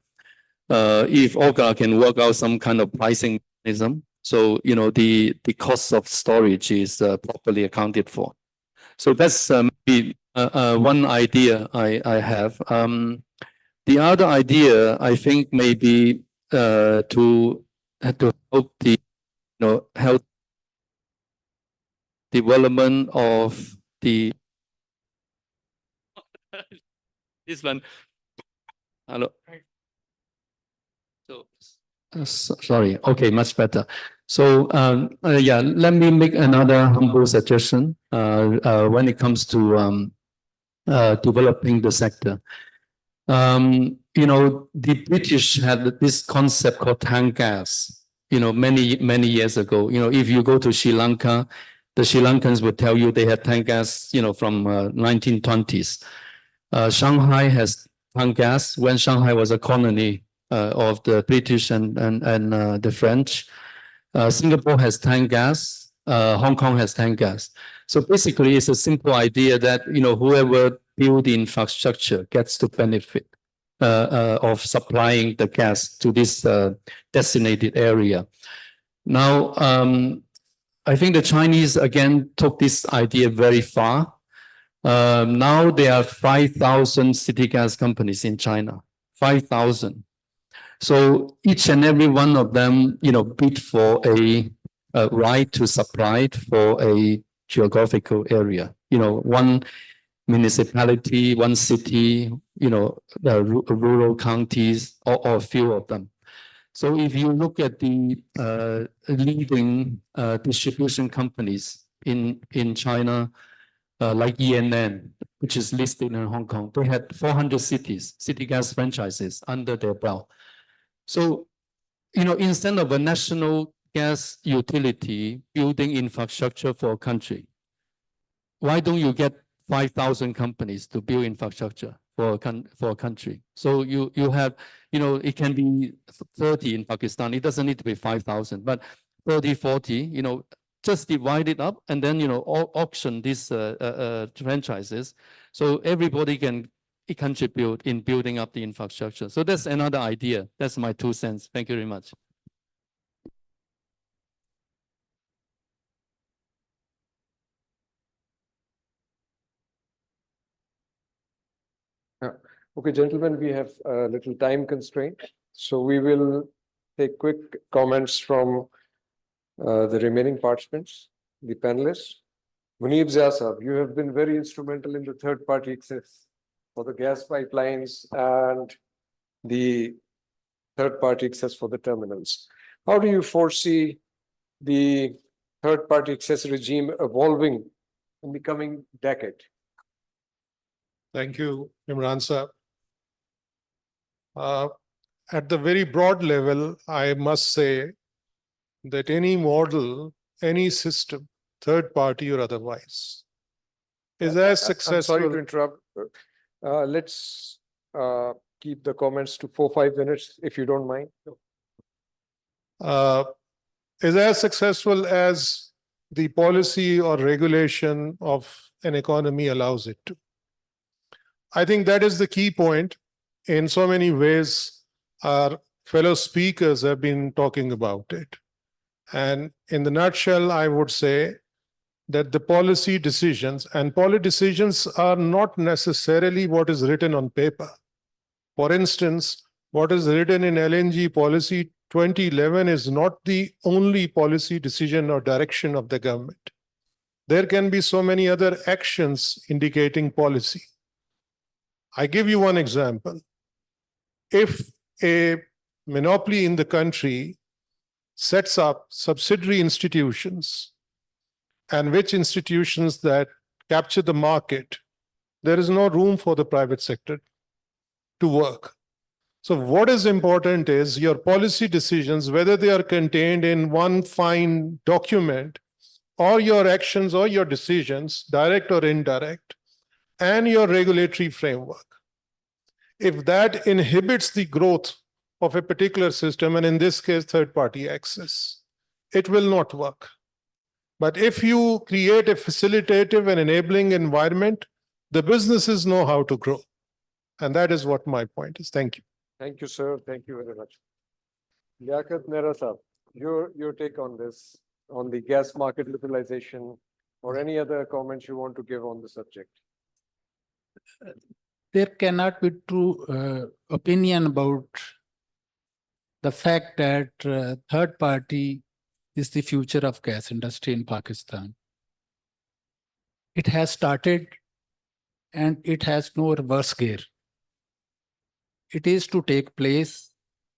If Ogra can work out some kind of pricing mechanism, so you know the cost of storage is properly accounted for. So that's maybe one idea I have. The other idea I think maybe to help the health development of the this one. Hello. So sorry. Okay, much better. So yeah, let me make another humble suggestion when it comes to developing the sector. You know, the British had this concept called tank gas. You know, many years ago. You know, if you go to Sri Lanka, The Sri Lankans would tell you they had tank gas, from 1920s. Shanghai has tank gas when Shanghai was a colony of the British and the French. Singapore has tank gas. Hong Kong has tank gas. So basically, it's a simple idea that whoever build the infrastructure gets to benefit of supplying the gas to this designated area. Now, I think the Chinese again took this idea very far. Now there are 5,000 city gas companies in China, 5,000. So each and every one of them, bid for a right to supply for a geographical area. One municipality, one city, the rural counties, or a few of them. So if you look at the leading distribution companies in China, like ENN, which is listed in Hong Kong, they had 400 city gas franchises under their belt. So, instead of a national gas utility building infrastructure for a country, why don't you get 5,000 companies to build infrastructure for a country? So you have, it can be 30 in Pakistan. It doesn't need to be 5,000, but 30, 40, just divide it up and then, auction these franchises. So everybody can contribute in building up the infrastructure. So that's another idea. That's my 2 cents. Thank you very much. Okay, gentlemen, we have a little time constraint, so we will take quick comments from the remaining participants, the panelists. Munib Zia Sahab, you have been very instrumental in the third-party access for the gas pipelines and the third-party access for the terminals. How do you foresee the third-party access regime evolving in the coming decade? Thank you, Imran Sahab. At the very broad level, I must say that any model, any system, third party or otherwise, is as successful. I'm sorry to interrupt. Let's keep the comments to 4-5 minutes, if you don't mind. Is as successful as the policy or regulation of an economy allows it to. I think that is the key point. In so many ways, our fellow speakers have been talking about it. And in the nutshell, I would say that the policy decisions, and policy decisions are not necessarily what is written on paper. For instance, what is written in LNG policy 2011 is not the only policy decision or direction of the government. There can be so many other actions indicating policy. I give you one example. If a monopoly in the country sets up subsidiary institutions, and which institutions that capture the market, there is no room for the private sector to work. So what is important is your policy decisions, whether they are contained in one fine document, or your actions or your decisions, direct or indirect, and your regulatory framework. If that inhibits the growth of a particular system, and in this case, third-party access, it will not work. But if you create a facilitative and enabling environment, the businesses know how to grow. And that is what my point is. Thank you. Thank you, sir. Thank you very much. Liaquat Mehra Sahab, your take on this, on the gas market liberalization, or any other comments you want to give on the subject? There cannot be true opinion about the fact that third party is the future of gas industry in Pakistan. It has started and it has no reverse gear. It is to take place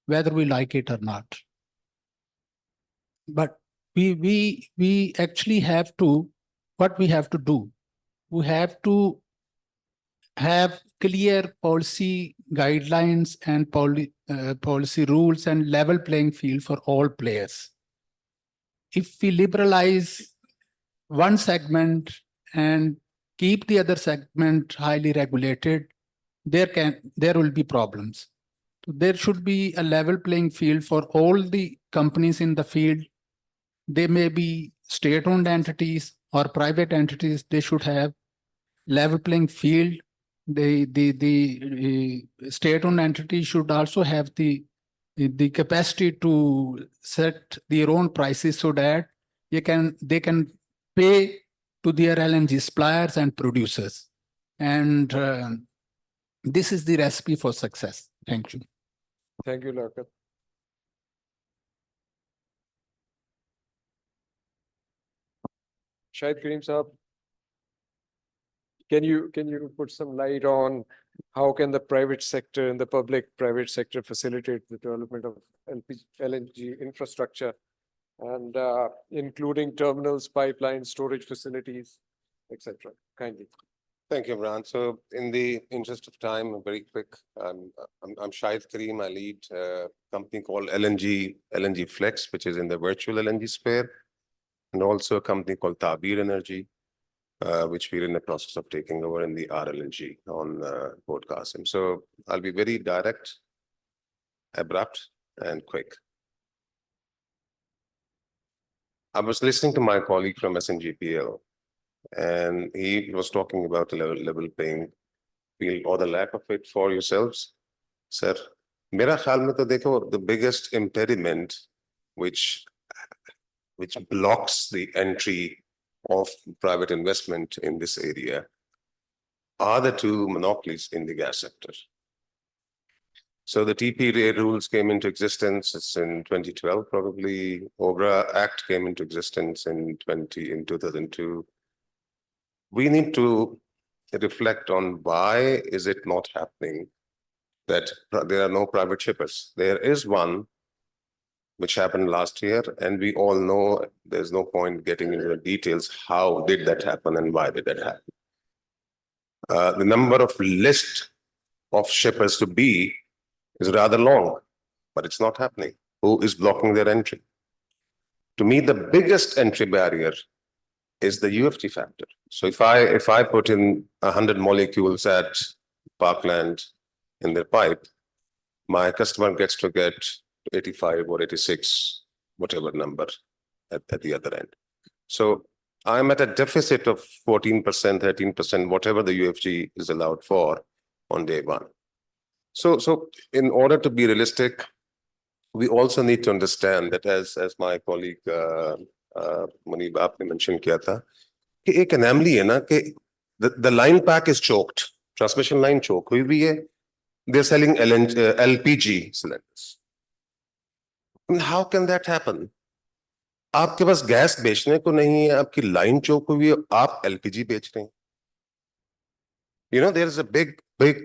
whether we like it or not. But we actually have to, what we have to do, we have to have clear policy guidelines and policy rules and level playing field for all players. If we liberalize one segment and keep the other segment highly regulated, there will be problems. There should be a level playing field for all the companies in the field. They may be state-owned entities or private entities. They should have level playing field. The state-owned entity should also have the capacity to set their own prices so that they can pay to their LNG suppliers and producers. And this is the recipe for success. Thank you. Thank you, Liaquat. Shahid Karim Saab, can you put some light on how can the private sector and the public-private sector facilitate the development of LNG infrastructure and including terminals, pipelines, storage facilities, etc. Kindly. Thank you, Imran. So in the interest of time, very quick, I'm Shahid Karim. I lead a company called LNG Flex, which is in the virtual LNG sphere, and also a company called Tabir Energy, which we're in the process of taking over in the RLNG on Port Qasim. So I'll be very direct, abrupt, and quick. I was listening to my colleague from SNGPL, and he was talking about the level playing field or the lack of it for yourselves. Sir, mera khayal mein to dekho, the biggest impediment which blocks the entry of private investment in this area are the two monopolies in the gas sector. So the TPA rules came into existence in 2012, probably. OBRA Act came into existence in 2002. We need to reflect on why is it not happening that there are no private shippers. There is one which happened last year, and we all know there's no point getting into the details. How did that happen and why did that happen? The number of list of shippers to be is rather long, but it's not happening. Who is blocking their entry? To me, the biggest entry barrier is the UFT factor. So if I put in 100 molecules at Parkland in their pipe, my customer gets to get 85 or 86, whatever number at the other end. So I'm at a deficit of 14%, 13%, whatever the UFG is allowed for on day one. So in order to be realistic, we also need to understand that as my colleague Munib aapne mentioned kiya tha, कि एक anomaly है ना कि the line pack is choked, transmission line choke हुई भी है. They're selling LPG cylinders. And how can that happen? आपके पास gas बेचने को नहीं है, आपकी लाइन चोक हुई है, आप LPG बेच रहे हैं. You know, there is a big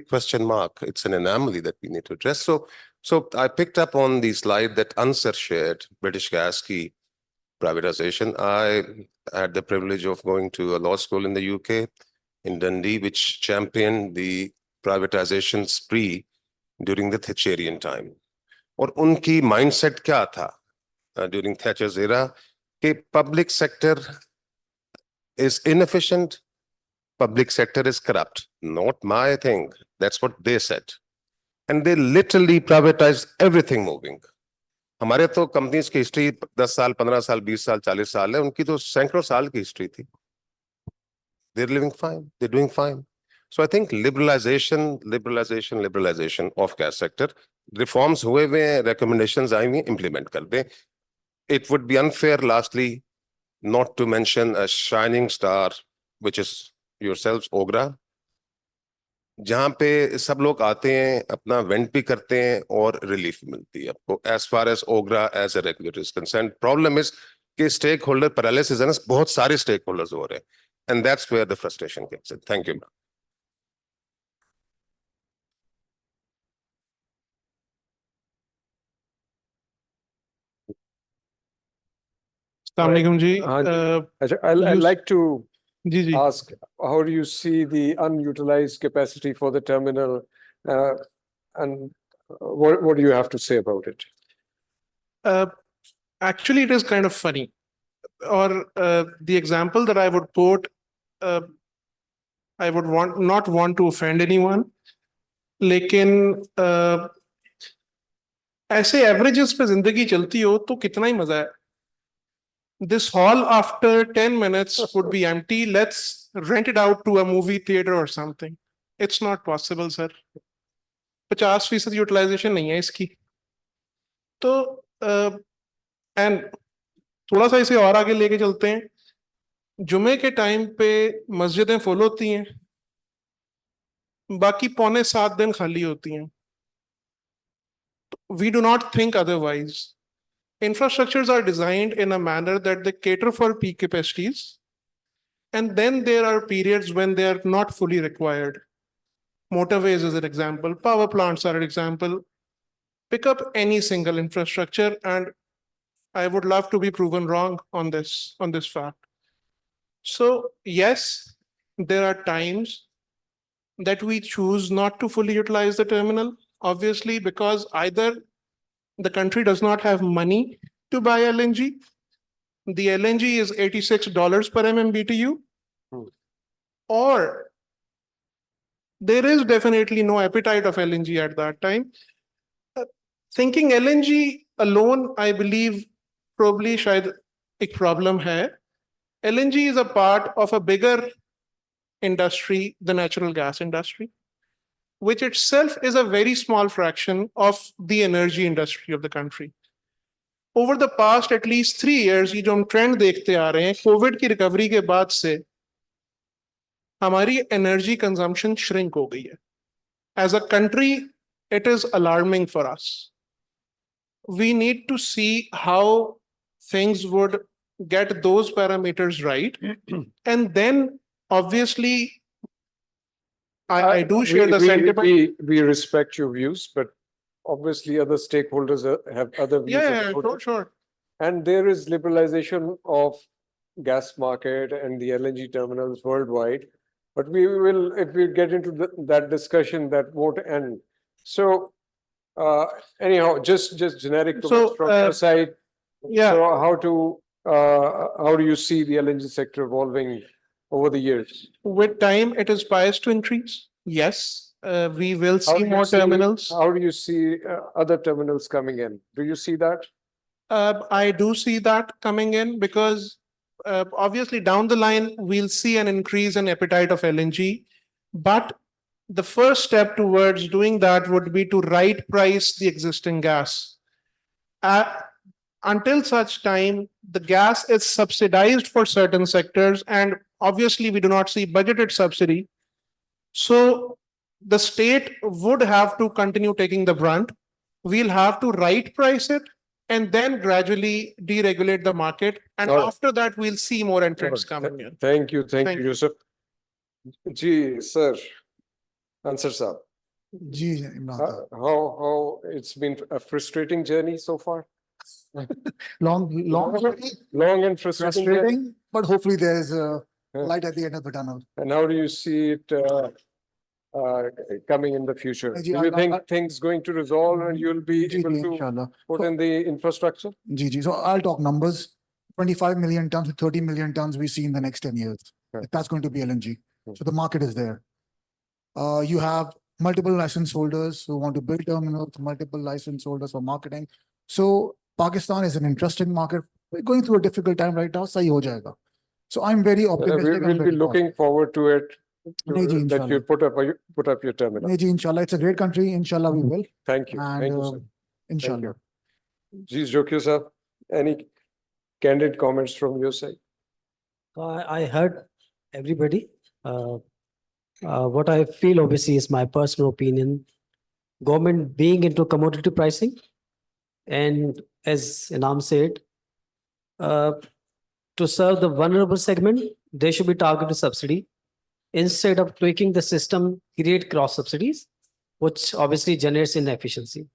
question mark. It's an anomaly that we need to address. So I picked up on the slide that Ansar shared, British Gas ki privatization. I had the privilege of going to a law school in the UK, in Dundee, which championed the privatization spree during the Thatcherian time. और उनकी mindset क्या था during Thatcher's era? कि public sector is inefficient, public sector is corrupt. Not my thing. That's what they said. And they literally privatized everything moving. हमारे तो companies की history 10 साल, 15 साल, 20 साल, 40 साल है. उनकी तो सैकड़ों साल की history थी. They're living fine. They're doing fine. So I think liberalization of gas sector, reforms हुए हुए, recommendations आई हुई, implement कर दें. It would be unfair, lastly, not to mention a shining star, which is yourselves, OGRA, जहां पे सब लोग आते हैं, अपना वेंट भी करते हैं और रिलीफ मिलती है आपको. As far as OGRA as a regulator is concerned, problem is कि stakeholder paralysis है ना, बहुत सारे stakeholders हो रहे हैं, and that's where the frustration gets in. Thank you. Assalamu alaikum ji. I'd like to ji ji. ask, how do you see the unutilized capacity for the terminal, and what do you have to say about it? Actually, it is kind of funny. or the example that I would quote, I would not want to offend anyone, लेकिन ऐसे averages पे जिंदगी चलती हो तो कितना ही मजा है. This hall after 10 minutes would be empty. Let's rent it out to a movie theater or something. It's not possible, sir. 50% utilisation नहीं है इसकी. तो एंड थोड़ा सा इसे और आगे लेके चलते हैं. जुमे के टाइम पे मस्जिदें फुल होती हैं, बाकी 6.25 दिन खाली होती हैं. We do not think otherwise. Infrastructures are designed in a manner that they cater for peak capacities, and then there are periods when they are not fully required. Motorways is an example, power plants are an example. Pick up any single infrastructure, and I would love to be proven wrong on this fact. So yes, there are times that we choose not to fully utilize the terminal, obviously, because either the country does not have money to buy LNG. The LNG is $86 per MMBTU. Or there is definitely no appetite of LNG at that time. Thinking LNG alone, I believe, probably शायद एक problem है. LNG is a part of a bigger industry, the natural gas industry, which itself is a very small fraction of the energy industry of the country. Over the past at least 3 years, ये जो हम trend देखते आ रहे हैं, Covid की recovery के बाद से हमारी energy consumption shrink हो गई है. As a country, it is alarming for us. We need to see how things would get those parameters right. And then obviously, I do share the sentiment. We respect your views, but obviously other stakeholders have other views. Yeah, about it. sure. And there is liberalization of gas market and the LNG terminals worldwide. But we will, if we get into that discussion, that won't end. So anyhow, just generic comments from your side. Yeah. So how do you see the LNG sector evolving over the years? With time, it is biased to increase. Yes, we will How see do you more terminals. How do you see other terminals coming in? Do you see that? I do see that coming in because obviously down the line, we'll see an increase in appetite of LNG. But the first step towards doing that would be to right price the existing gas. Until such time, the gas is subsidized for certain sectors, and obviously we do not see budgeted subsidy. So the state would have to continue taking the brunt. We'll have to right price it and then gradually deregulate the market. And All right. after that, we'll see more entrants coming in. Thank you, Thank thank you, you. Yusuf. Ji, sir, answer sir. जी इमरान साहब. How it's been a frustrating journey so far? long Long and frustrating. journey. frustrating, but hopefully there is a Yeah. light at the end of the tunnel. And how do you see it coming in the future? Ji, Do you I- think things going to resolve and you'll be ji able ji to इंशाल्लाह. put in the infrastructure? Ji ji. So I'll talk numbers. 25 million tons to 30 million tons we see in the next 10 years. Yeah. That's going to be LNG. Hmm. So the market is there. You have multiple license holders who want to build terminals, multiple license holders for marketing. So Pakistan is an interesting market. We're going through a difficult time right now. Sahi ho jayega. So I'm very optimistic. I'm We'll be very looking forward to it. नहीं जी, That you put up your terminal. positive. Ji, inshallah, it's a great country. Inshallah, we will. Thank you. And Thank you, sir. inshallah. Ji, Jokyo sir, any candid comments from your side? I heard everybody. What I feel obviously is my personal opinion. Government being into commodity pricing, and as Inam said, to serve the vulnerable segment, they should be targeted subsidy. Instead of tweaking the system, create cross subsidies, which obviously generates inefficiency.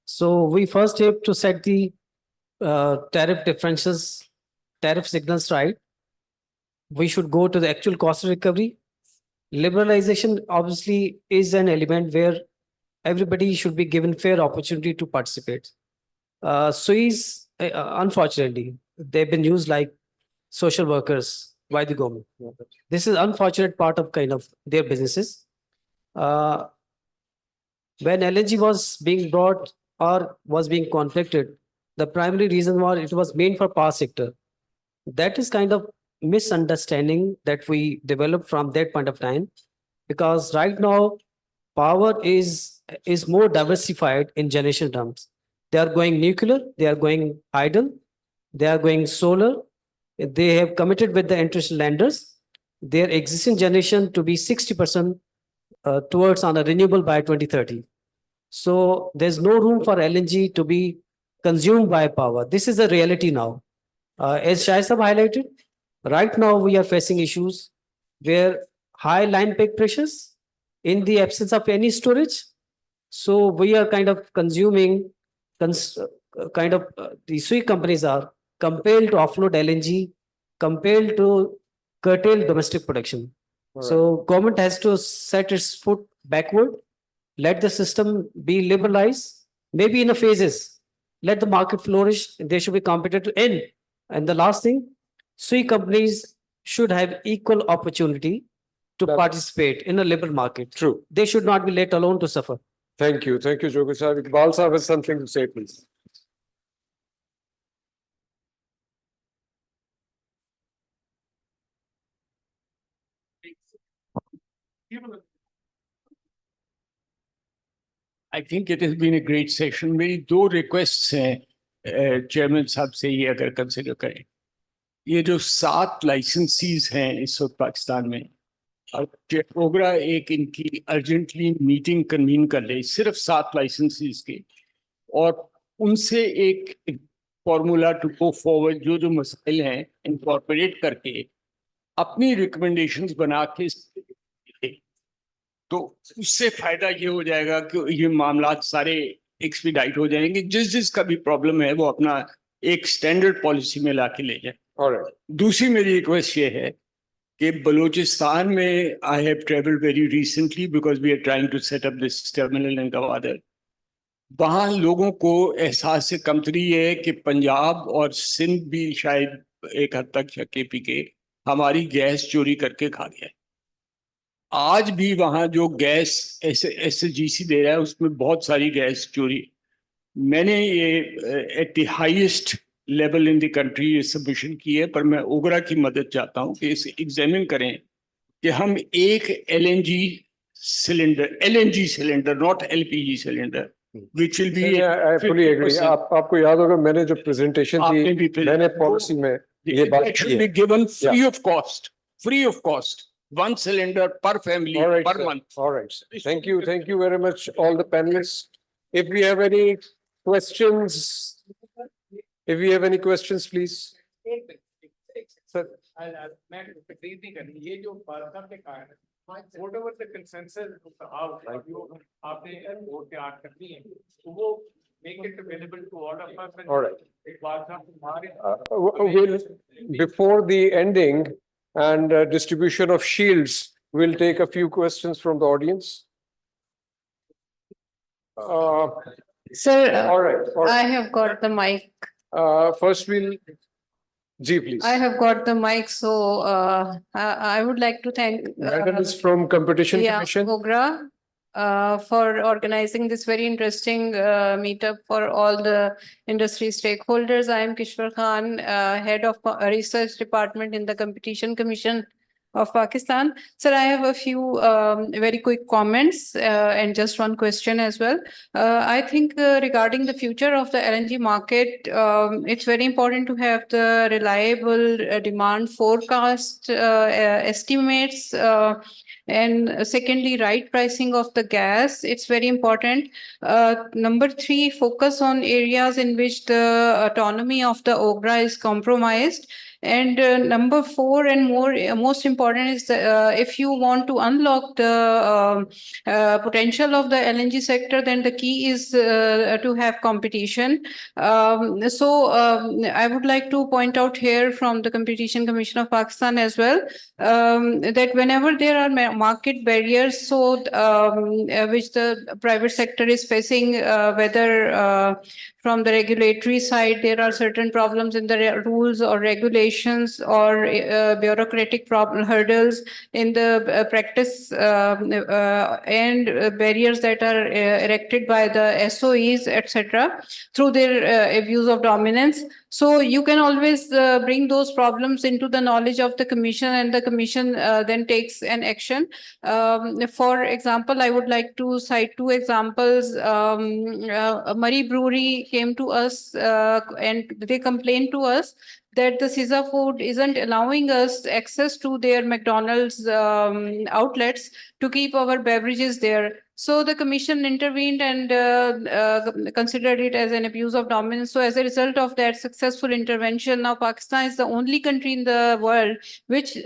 So we first have to set the tariff differences, tariff signals right. We should go to the actual cost of recovery. Liberalization obviously is an element where everybody should be given fair opportunity to participate. Suez, unfortunately, they've been used like social workers by the government. This is unfortunate part of kind of their businesses. When LNG was being brought or was being contracted, the primary reason was it was made for power sector. That is kind of misunderstanding that we developed from that point of time, because right now power is more diversified in generation terms. They are going nuclear, they are going hydel, they are going solar. They have committed with the interest lenders their existing generation to be 60% towards on a renewable by 2030. So there's no room for LNG to be consumed by power. This is the reality now. As Shai Sahab highlighted, right now we are facing issues where high line peak pressures in the absence of any storage. So we are kind of consuming, the sweet companies are compelled to offload LNG, compelled to curtail domestic production. So government has to set its foot backward, let the system be liberalized, maybe in a phases. Let the market flourish. They should be competitive. And the last thing, sweet companies should have equal opportunity to participate in a liberal market. True. They should not be let alone to suffer. Thank you. Thank you, Jogi Sahib. Iqbal Sahib has something to say, please. I think it has been a great session. मेरी दो requests हैं chairman साहब से, ये अगर consider करें, ये जो 7 लाइसेंसीज हैं इस वक्त पाकिस्तान में, ओगरा एक इनकी अर्जेंटली मीटिंग कन्वीन कर ले सिर्फ 7 लाइसेंसीज के, और उनसे एक फॉर्मूला टू गो फॉरवर्ड जो मसाइल हैं इनकॉर्पोरेट करके अपनी रिकमेंडेशंस बना के, तो उससे फायदा ये हो जाएगा कि ये मामला सारे एक्सपीडाइट हो जाएंगे। जिसका भी प्रॉब्लम है वो अपना एक स्टैंडर्ड पॉलिसी में लाके ले जाए। दूसरी मेरी रिक्वेस्ट ये है कि बलूचिस्तान में I have travelled very recently because we are trying to set up this terminal in Gwadar. वहाँ लोगों को एहसास से कमतरी है कि पंजाब और सिंध भी शायद एक हद तक केपी के हमारी गैस चोरी करके खा गया है। आज भी वहाँ जो गैस एसजीसी दे रहा है उसमें बहुत सारी गैस चोरी। मैंने ये at the highest level in the country ये सबमिशन की है, पर मैं ओगरा की मदद चाहता हूँ कि इसे एग्जामिन करें कि हम एक LNG cylinder not LPG cylinder which will be. I fully agree. आपको याद होगा मैंने जो प्रेजेंटेशन दी मैंने पॉलिसी में ये बात It should be given free of cost. 1 cylinder per family per month. All right. Thank you. Thank you very much, all the panelists. If we have any questions, please. Sir. Whatever the consensus out, आपने vote तैयार करनी है, तो वो make it available to all of us. All right. Before the ending and distribution of shields, we'll take a few questions from the audience. Sir, All right. I have got the mic. First we'll, Ji, please. I have got the mic, so I would like to thank Madam is from Competition Commission. Ogra for organizing this very interesting meetup for all the industry stakeholders. I am Kishwar Khan, head of research department in the Competition Commission of Pakistan. Sir, I have a few very quick comments and just one question as well. I think regarding the future of the LNG market, it's very important to have the reliable demand forecast estimates. And secondly, right pricing of the gas. It's very important. Number 3, focus on areas in which the autonomy of the OGRA is compromised. And number 4 and most important is if you want to unlock the potential of the LNG sector, then the key is to have competition. I would like to point out here from the Competition Commission of Pakistan as well, that whenever there are market barriers, which the private sector is facing, whether from the regulatory side, there are certain problems in the rules or regulations or bureaucratic problem hurdles in the practice and barriers that are erected by the SOEs, etc., through their abuse of dominance. So you can always bring those problems into the knowledge of the commission, and the commission then takes an action. For example, I would like to cite two examples. Murray Brewery came to us and they complained to us that the CISA food isn't allowing us access to their McDonald's outlets to keep our beverages there. So the commission intervened and considered it as an abuse of dominance. So as a result of that successful intervention, now Pakistan is the only country in the world which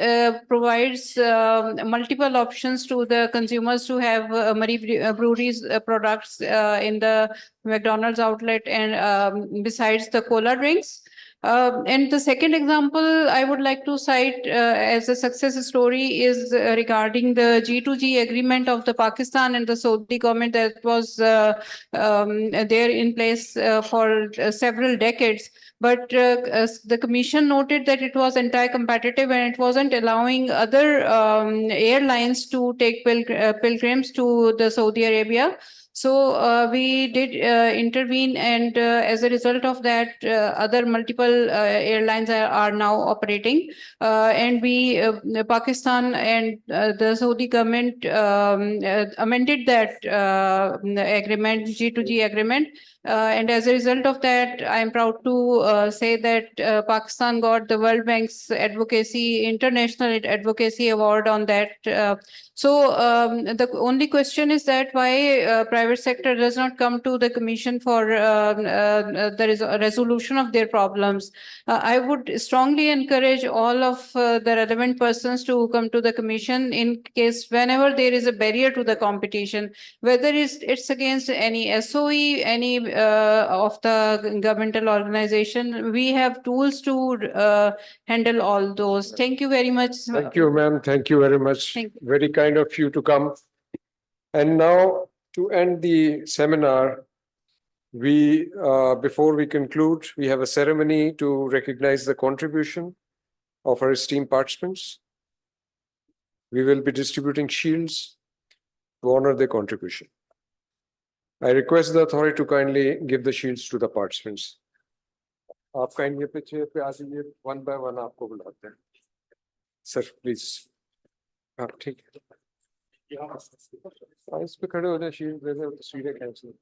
provides multiple options to the consumers to have Murray Brewery's products in the McDonald's outlet, and besides the cola drinks. And the second example I would like to cite as a success story is regarding the G2G agreement of the Pakistan and the Saudi government that was there in place for several decades. But the commission noted that it was anti-competitive and it wasn't allowing other airlines to take pilgrims to the Saudi Arabia. So we did intervene, and as a result of that, other multiple airlines are now operating. And Pakistan and the Saudi government amended that agreement, G2G agreement. And as a result of that, I am proud to say that Pakistan got the World Bank's International Advocacy Award on that. The only question is that why private sector does not come to the commission for the resolution of their problems. I would strongly encourage all of the relevant persons to come to the commission in case whenever there is a barrier to the competition, whether it's against any SOE, any of the governmental organization. We have tools to handle all those. Thank you very much. Thank you, ma'am. Thank you very much. Thank you. Very kind of you to come. And now to end the seminar, before we conclude, we have a ceremony to recognize the contribution of our esteemed participants. We will be distributing shields to honor their contribution. I request the authority to kindly give the shields to the participants. आप कहेंगे पीछे पे आ जाइए, one by one आपको बुलाते हैं. Sir, please. हाँ, ठीक है. इस पे खड़े हो जाए, शील्ड दे दे, तस्वीरें cancel.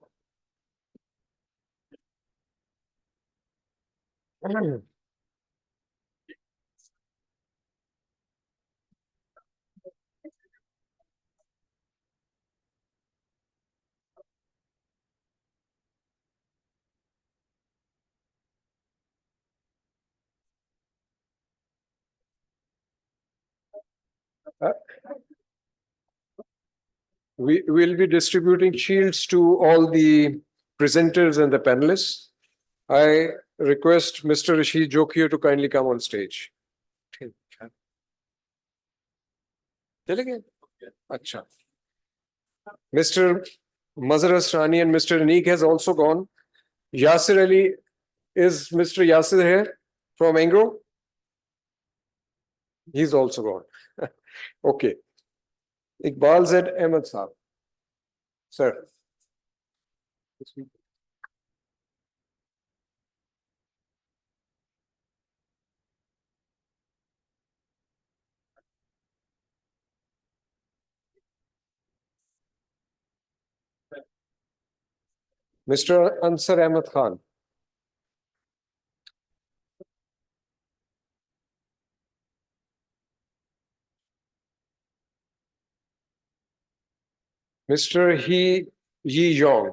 We will be distributing shields to all the presenters and the panelists. I request Mr. Rashid Jokia to kindly come on stage. चले गए? अच्छा. Mr. Mazhar Asrani and Mr. Aneek has also gone. Yasir Ali, is Mr. Yasir here from Angro? He's also gone. Okay. Iqbal Z. Ahmed Saab. Sir. Mr. Ansar Ahmed Khan. Mr. He Yi Yong.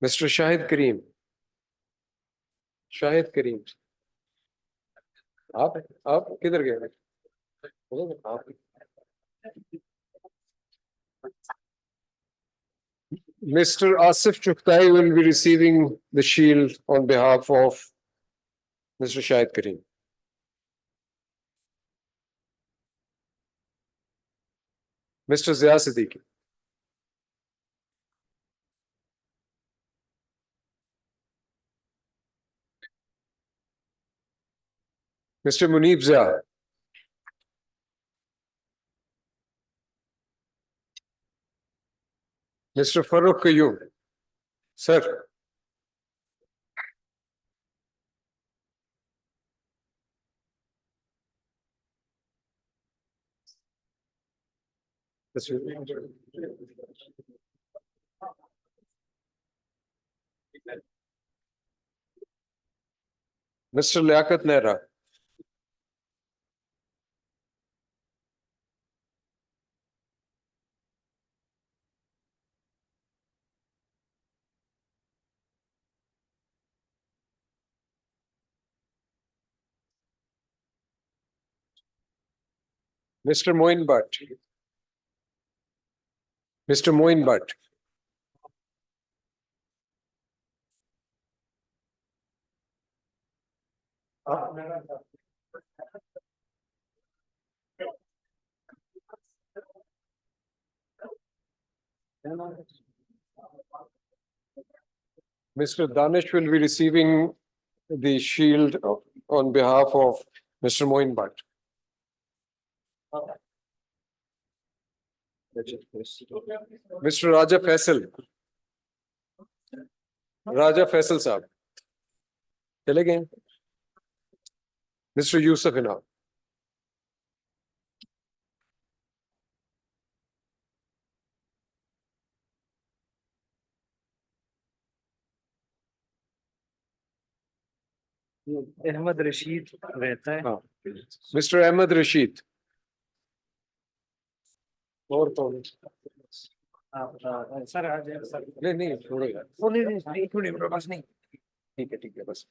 Mr. Shahid Kareem. Shahid Kareem. आप किधर गए? Mr. Asif Chuktai will be receiving the shield on behalf of Mr. Shahid Kareem. Mr. Zia Siddiqui. Mr. Munib Zia. Mr. Farooq Qayyum. Sir. Mr. Liaquat Nehra. Mr. Moin Bhatt. Mr. Moin Bhatt. Mr. Danish will be receiving the shield on behalf of Mr. Moin Bhatt. Mr. Raja Faisal. Raja Faisal Saab. चले गए Mr. Yusuf Ina. Ahmad Rashid रहता है. Mr. Ahmed Rashid. और कौन? Sir आ जाए sir. नहीं नहीं छोड़ो यार. नहीं थोड़ी मेरे पास नहीं. ठीक है बस.